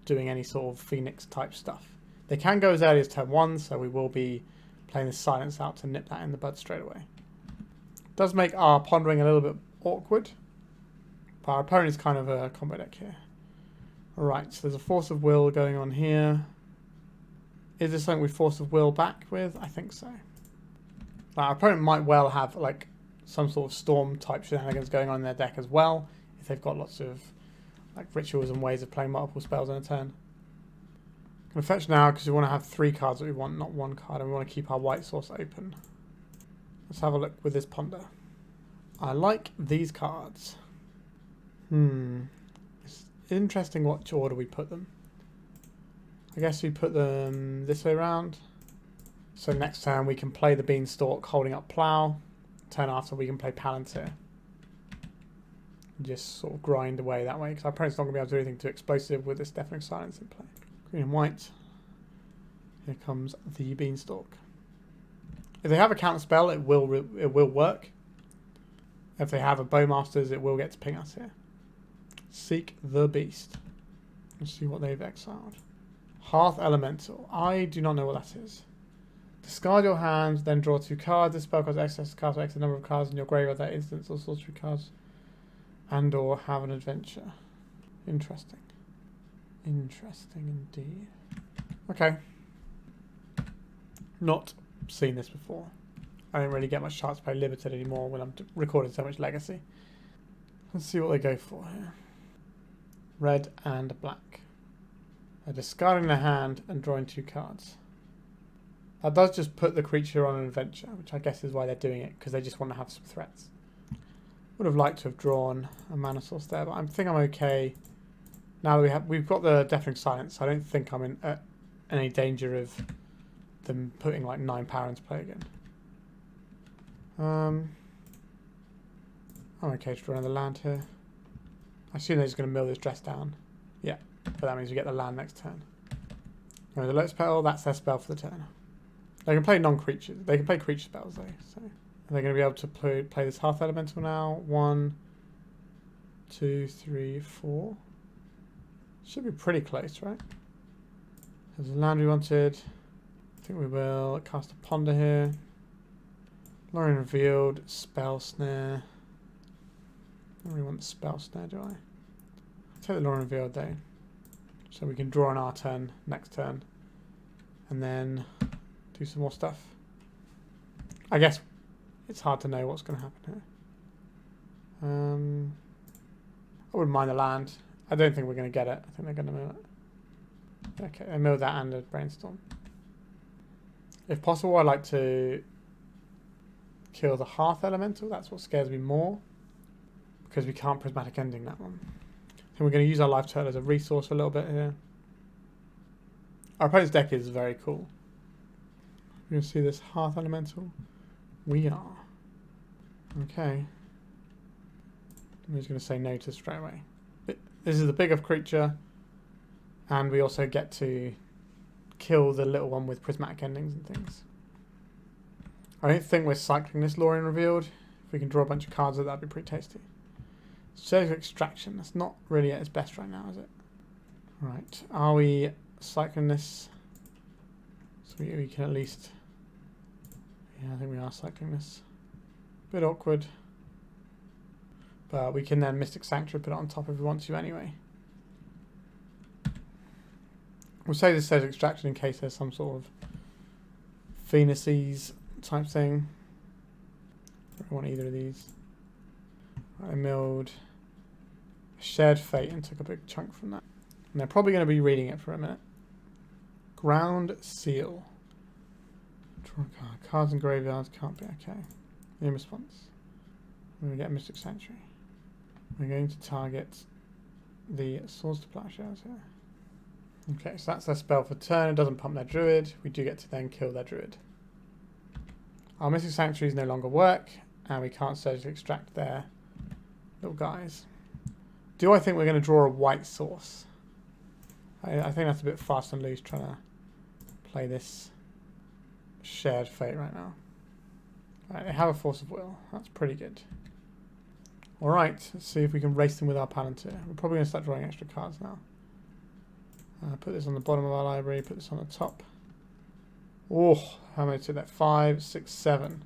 doing any sort of Phoenix type stuff. They can go as early as turn 1, so we will be playing this Silence out to nip that in the bud straight away. Does make our pondering a little bit awkward. But our opponent is kind of a combo deck here. Alright, so there's a Force of Will going on here. Is this something we Force of Will back with? I think so. Our opponent might well have like some sort of storm type shenanigans going on in their deck as well, if they've got lots of like rituals and ways of playing multiple spells in a turn. I'm going to fetch now because we want to have 3 cards that we want, not 1 card, and we want to keep our white source open. Let's have a look with this ponder. I like these cards. It's interesting what order we put them. I guess we put them this way around. So next turn we can play the Beanstalk holding up Plow. Turn after we can play Palantir. Just sort of grind away that way because our opponent's not going to be able to do anything too explosive with this Deafening Silence in play. Green and white. Here comes the Beanstalk. If they have a counter spell, it will work. If they have a Bowmasters, it will get to ping us here. Seek the Beast. Let's see what they've exiled. Hearth Elemental. I do not know what that is. Discard your hand, then draw 2 cards. This spell costs excess cards or excess number of cards in your graveyard that instance or sorcery cards. And or have an adventure. Interesting. Interesting indeed. Okay. Not seen this before. I don't really get much chance to play Limited anymore when I'm recording so much Legacy. Let's see what they go for here. Red and black. They're discarding their hand and drawing 2 cards. That does just put the creature on an adventure, which I guess is why they're doing it, because they just want to have some threats. Would have liked to have drawn a mana source there, but I think I'm okay. Now that we've got the Deafening Silence, I don't think I'm in any danger of them putting like 9 power into play again. I'm okay to draw another land here. I assume they're just going to mill this dress down. Yeah, but that means we get the land next turn. The Lotus Petal, that's their spell for the turn. They can play non-creatures. They can play creature spells though. So are they going to be able to play this Hearth Elemental now? 1, 2, 3, 4. Should be pretty close, right? There's a land we wanted. I think we will cast a Ponder here. Lorien Revealed, Spell Snare. I don't really want the Spell Snare, do I? I'll take the Lorien Revealed though. So we can draw on our turn, next turn. And then do some more stuff. I guess it's hard to know what's going to happen here. I wouldn't mind the land. I don't think we're going to get it. I think they're going to mill it. Okay, they mill that and a Brainstorm. If possible, I'd like to kill the Hearth Elemental. That's what scares me more. Because we can't Prismatic Ending that one. I think we're going to use our Life Turtle as a resource a little bit here. Our opponent's deck is very cool. We're going to see this Hearth Elemental. We are. Okay. I'm just going to say no to straight away. This is the bigger creature. And we also get to kill the little one with Prismatic Endings and things. I don't think we're cycling this Lorien Revealed. If we can draw a bunch of cards, that'd be pretty tasty. Surgical Extraction. That's not really at its best right now, is it? Right. Are we cycling this? So we can at least... Yeah, I think we are cycling this. Bit awkward. But we can then Mystic Sanctuary, put it on top if we want to anyway. We'll say this says Extraction in case there's some sort of Phoenixes type thing. I don't want either of these. I milled Shared Fate and took a big chunk from that. And they're probably going to be reading it for a minute. Ground Seal. Draw a card. Cards and graveyards can't be okay. In response, we're going to get Mystic Sanctuary. We're going to target the Swords to Plowshares here. Okay, so that's their spell for turn. It doesn't pump their Druid. We do get to then kill their Druid. Our Mystic Sanctuaries no longer work, and we can't surgically extract their little guys. Do I think we're going to draw a white source? I think that's a bit fast and loose trying to play this Shared Fate right now. Right, they have a Force of Will. That's pretty good. Alright, let's see if we can race them with our Palantir. We're probably going to start drawing extra cards now. Put this on the bottom of our library, put this on the top. Oh, how many did that? 5, 6, 7.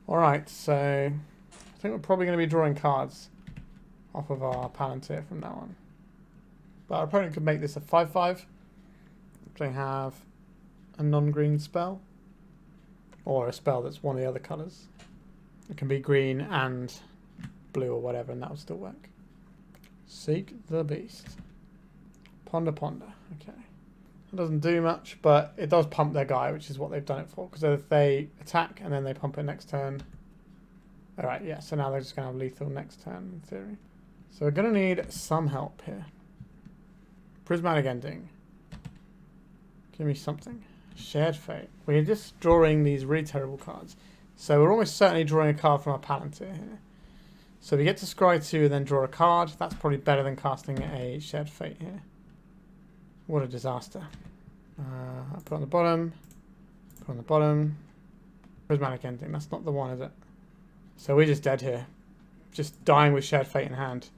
Alright, so I think we're probably going to be drawing cards off of our Palantir from now on. But our opponent could make this a 5/5. They have a non-green spell. Or a spell that's one of the other colours. It can be green and blue or whatever, and that will still work. Seek the Beast. Ponder, Ponder. Okay. It doesn't do much, but it does pump their guy, which is what they've done it for. Because if they attack and then they pump it next turn. Alright, yeah, so now they're just going to have lethal next turn, in theory. So we're going to need some help here. Prismatic Ending. Give me something. Shared Fate. We're just drawing these really terrible cards. So we're almost certainly drawing a card from our Palantir here. So we get to scry 2 and then draw a card. That's probably better than casting a Shared Fate here. What a disaster. I'll put on the bottom. Put on the bottom. Prismatic Ending. That's not the one, is it? So we're just dead here. Just dying with Shared Fate in hand.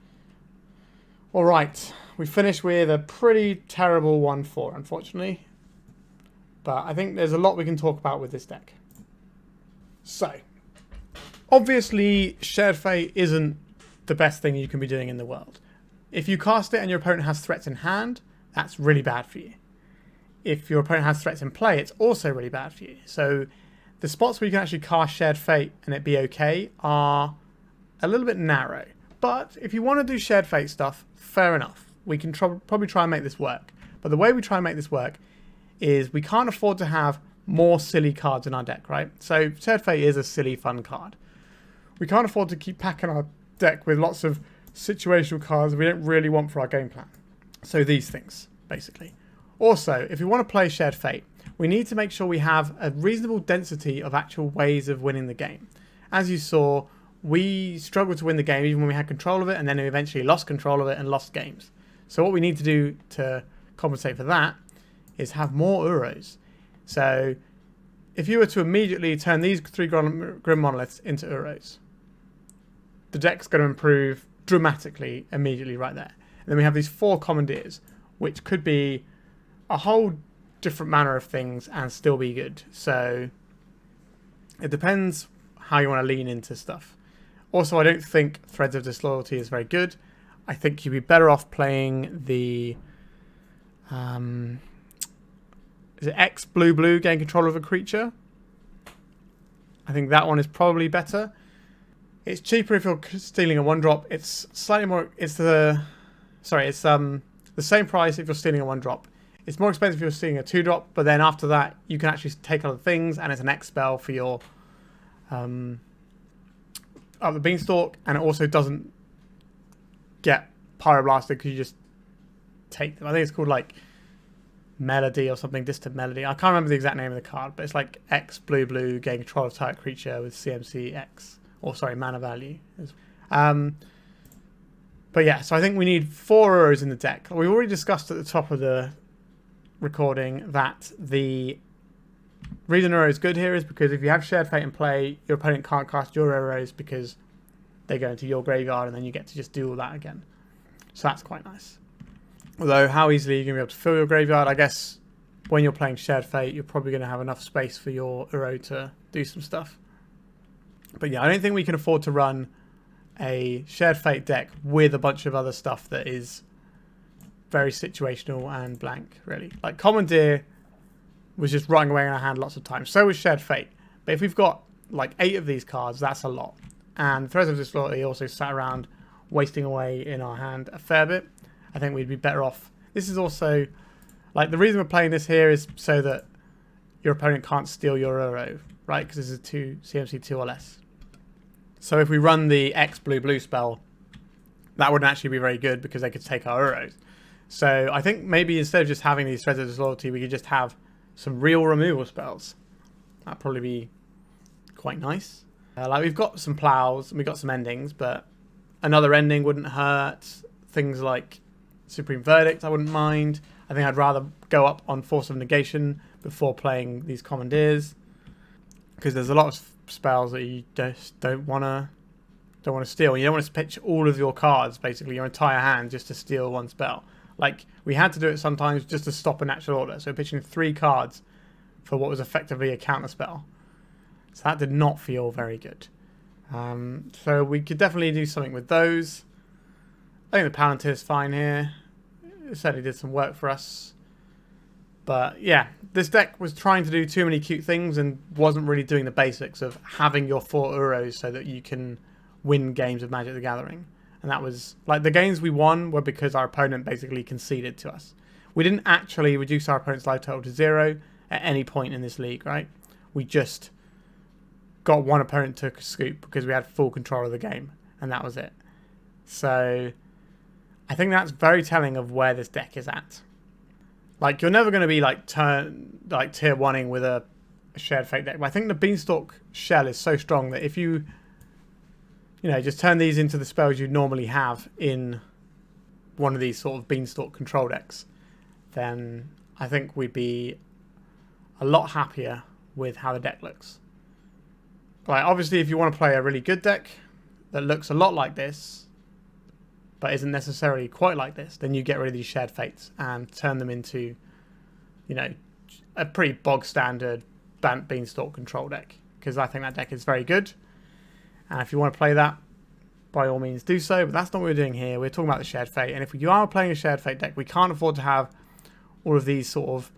Alright. We finished with a pretty terrible 1/4, unfortunately. But I think there's a lot we can talk about with this deck. So, obviously, Shared Fate isn't the best thing you can be doing in the world. If you cast it and your opponent has threats in hand, that's really bad for you. If your opponent has threats in play, it's also really bad for you. So, the spots where you can actually cast Shared Fate and it be okay are a little bit narrow. But if you want to do Shared Fate stuff, fair enough. We can probably try and make this work. But the way we try and make this work is we can't afford to have more silly cards in our deck, right? So Shared Fate is a silly, fun card. we can't afford to keep packing our deck with lots of situational cards we don't really want for our game plan. So these things, basically. Also, if we want to play Shared Fate, we need to make sure we have a reasonable density of actual ways of winning the game. As you saw, we struggled to win the game even when we had control of it, and then we eventually lost control of it and lost games. So what we need to do to compensate for that is have more Uros. So if you were to immediately turn these 3 Grim Monoliths into Uros, the deck's going to improve dramatically immediately right there. And then we have these 4 Commandeers, which could be a whole different manner of things and still be good. So it depends how you want to lean into stuff. Also, I don't think Threads of Disloyalty is very good. I think you'd be better off playing the is it X blue gain control of a creature? I think that one is probably better. It's cheaper if you're stealing a 1-drop. It's slightly more. It's the same price if you're stealing a 1-drop. It's more expensive if you're stealing a 2-drop, but then after that you can actually take other things, and it's an X spell for your Up the Beanstalk, and it also doesn't get Pyroblasted because you just take them. I think it's called like Melody or something, Distant Melody. I can't remember the exact name of the card, but it's like X blue gain control of target creature with CMC X, or sorry, mana value. But yeah, so I think we need 4 Uros in the deck. We already discussed at the top of the recording that the reason Uro is good here is because if you have Shared Fate in play, your opponent can't cast your Uros because they go into your graveyard, and then you get to just do all that again. So that's quite nice. Although, how easily are you going to be able to fill your graveyard? I guess when you're playing Shared Fate, you're probably going to have enough space for your Uro to do some stuff. But yeah, I don't think we can afford to run a Shared Fate deck with a bunch of other stuff that is very situational and blank, really. Like Commandeer was just running away in our hand lots of times. So was Shared Fate. But if we've got like 8 of these cards, that's a lot. And Threads of Disloyalty also sat around wasting away in our hand a fair bit. I think we'd be better off. This is also, like, the reason we're playing this here is so that your opponent can't steal your Uro, right? Because this is CMC 2 or less. So if we run the X blue spell, that wouldn't actually be very good because they could take our Uros. So I think maybe instead of just having these Threads of Disloyalty, we could just have some real removal spells. That'd probably be quite nice. Like, we've got some plows and we've got some endings, but another ending wouldn't hurt. Things like Supreme Verdict I wouldn't mind. I think I'd rather go up on Force of Negation before playing these Commandeers, because there's a lot of spells that you just don't want to steal. You don't want to pitch all of your cards, basically your entire hand, just to steal one spell. Like, we had to do it sometimes just to stop a natural order, so pitching 3 cards for what was effectively a counter spell. So that did not feel very good. So we could definitely do something with those. I think the Palantir is fine here. It certainly did some work for us. But yeah, this deck was trying to do too many cute things and wasn't really doing the basics of having your 4 Uros so that you can win games of Magic the Gathering. And that was, like, the games we won were because our opponent basically conceded to us. We didn't actually reduce our opponent's life total to 0 at any point in this league, right? We just got one opponent to scoop because we had full control of the game, and that was it. So I think that's very telling of where this deck is at. Like, you're never going to be like tier 1ing with a Shared Fate deck. But I think the Beanstalk shell is so strong that if you just turn these into the spells you normally have in one of these sort of Beanstalk control decks, then I think we'd be a lot happier with how the deck looks. Like, obviously, if you want to play a really good deck that looks a lot like this, but isn't necessarily quite like this, then you get rid of these Shared Fates and turn them into, a pretty bog standard Bant Beanstalk control deck, because I think that deck is very good. And if you want to play that, by all means do so, but that's not what we're doing here. We're talking about the Shared Fate, and if you are playing a Shared Fate deck, we can't afford to have all of these sort of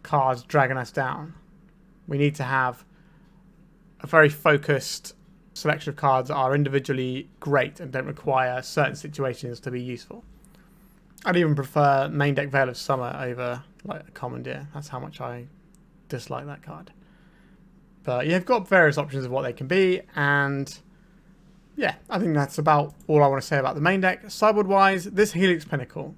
cards dragging us down. We need to have a very focused selection of cards that are individually great and don't require certain situations to be useful. I'd even prefer main deck Veil of Summer over like a Commandeer. That's how much I dislike that card. But you've got various options of what they can be, and yeah, I think that's about all I want to say about the main deck. Sideboard-wise, this Helix Pinnacle.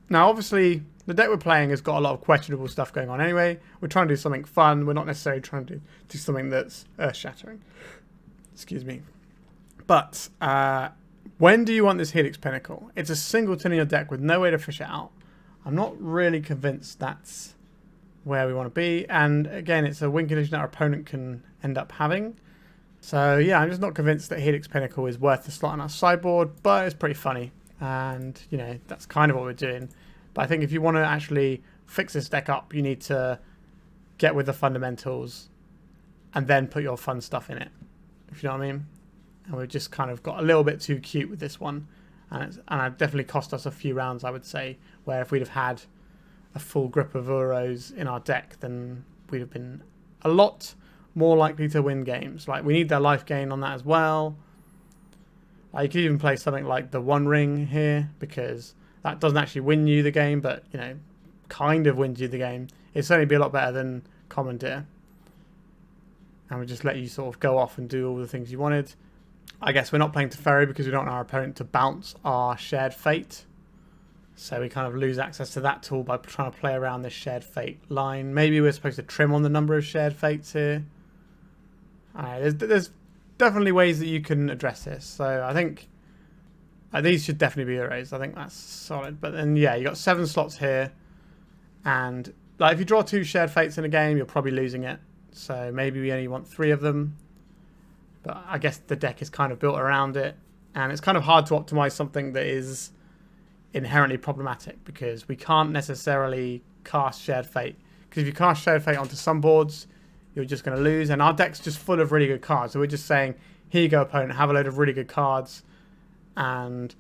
Now, obviously, the deck we're playing has got a lot of questionable stuff going on anyway. We're trying to do something fun. We're not necessarily trying to do something that's earth-shattering. Excuse me. But when do you want this Helix Pinnacle? It's a singleton in your deck with no way to fish it out. I'm not really convinced that's where we want to be. And again, it's a win condition that our opponent can end up having. So yeah, I'm just not convinced that Helix Pinnacle is worth the slot on our sideboard, but it's pretty funny. And, you know, that's kind of what we're doing. But I think if you want to actually fix this deck up, you need to get with the fundamentals and then put your fun stuff in it, if you know what I mean. And we've just kind of got a little bit too cute with this one. And it definitely cost us a few rounds, I would say, where if we'd have had a full grip of Uros in our deck, then we'd have been a lot more likely to win games. Like, we need their life gain on that as well. You could even play something like the One Ring here, because that doesn't actually win you the game, but, you know, kind of wins you the game. It'd certainly be a lot better than Commandeer. And we just let you sort of go off and do all the things you wanted. I guess we're not playing Teferi because we don't want our opponent to bounce our Shared Fate. So we kind of lose access to that tool by trying to play around this Shared Fate line. Maybe we're supposed to trim on the number of Shared Fates here. There's definitely ways that you can address this. So I think these should definitely be erased. I think that's solid. But then, yeah, you got 7 slots here. And like, if you draw 2 Shared Fates in a game, you're probably losing it. So maybe we only want 3 of them. But I guess the deck is kind of built around it. And it's kind of hard to optimize something that is inherently problematic, because we can't necessarily cast Shared Fate. Because if you cast Shared Fate onto some boards, you're just going to lose. And our deck's just full of really good cards. So we're just saying, here you go, opponent, have a load of really good cards. And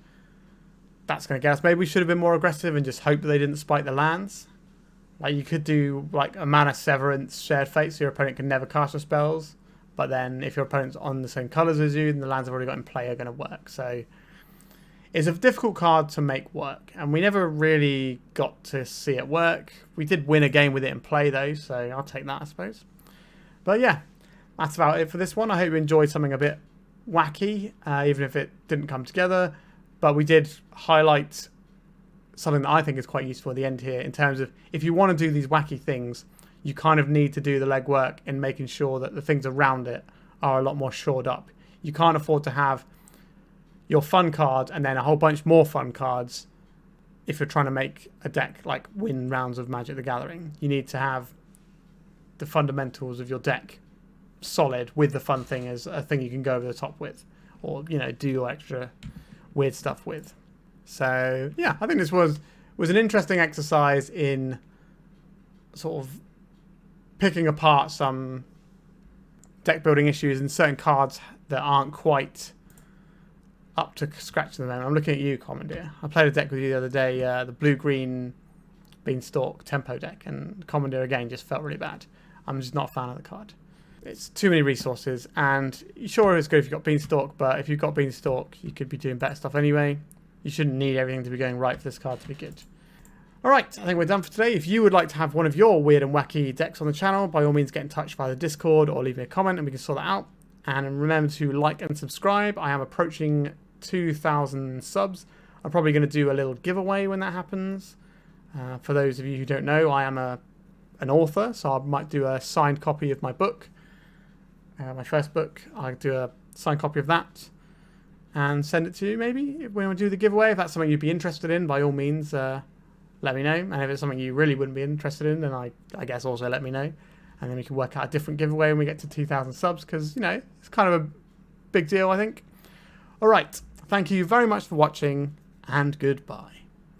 that's going to get us. Maybe we should have been more aggressive and just hope that they didn't spike the lands. Like, you could do like a Mana Severance Shared Fate, so your opponent can never cast your spells. But then if your opponent's on the same colours as you, then the lands I've already got in play are going to work. So it's a difficult card to make work. And we never really got to see it work. We did win a game with it in play, though, so I'll take that, I suppose. But yeah, that's about it for this one. I hope you enjoyed something a bit wacky, even if it didn't come together. But we did highlight something that I think is quite useful at the end here, in terms of if you want to do these wacky things, you kind of need to do the legwork in making sure that the things around it are a lot more shored up. You can't afford to have your fun card and then a whole bunch more fun cards if you're trying to make a deck like win rounds of Magic the Gathering. You need to have the fundamentals of your deck solid with the fun thing as a thing you can go over the top with, or, you know, do your extra weird stuff with. So yeah, I think this was an interesting exercise in sort of picking apart some deck building issues and certain cards that aren't quite up to scratch at the moment. I'm looking at you, Commandeer. I played a deck with you the other day, the blue-green Beanstalk tempo deck, and Commandeer again just felt really bad. I'm just not a fan of the card. It's too many resources, and sure, it's good if you've got Beanstalk, but if you've got Beanstalk, you could be doing better stuff anyway. You shouldn't need everything to be going right for this card to be good. Alright, I think we're done for today. If you would like to have one of your weird and wacky decks on the channel, by all means get in touch via the Discord or leave me a comment and we can sort that out. And remember to like and subscribe. I am approaching 2,000 subs. I'm probably going to do a little giveaway when that happens. For those of you who don't know, I am an author, so I might do a signed copy of my book. My first book, I'll do a signed copy of that and send it to you maybe when we do the giveaway. If that's something you'd be interested in, by all means, let me know. And if it's something you really wouldn't be interested in, then I guess also let me know. And then we can work out a different giveaway when we get to 2,000 subs, because, you know, it's kind of a big deal, I think. All right. Thank you very much for watching, and goodbye.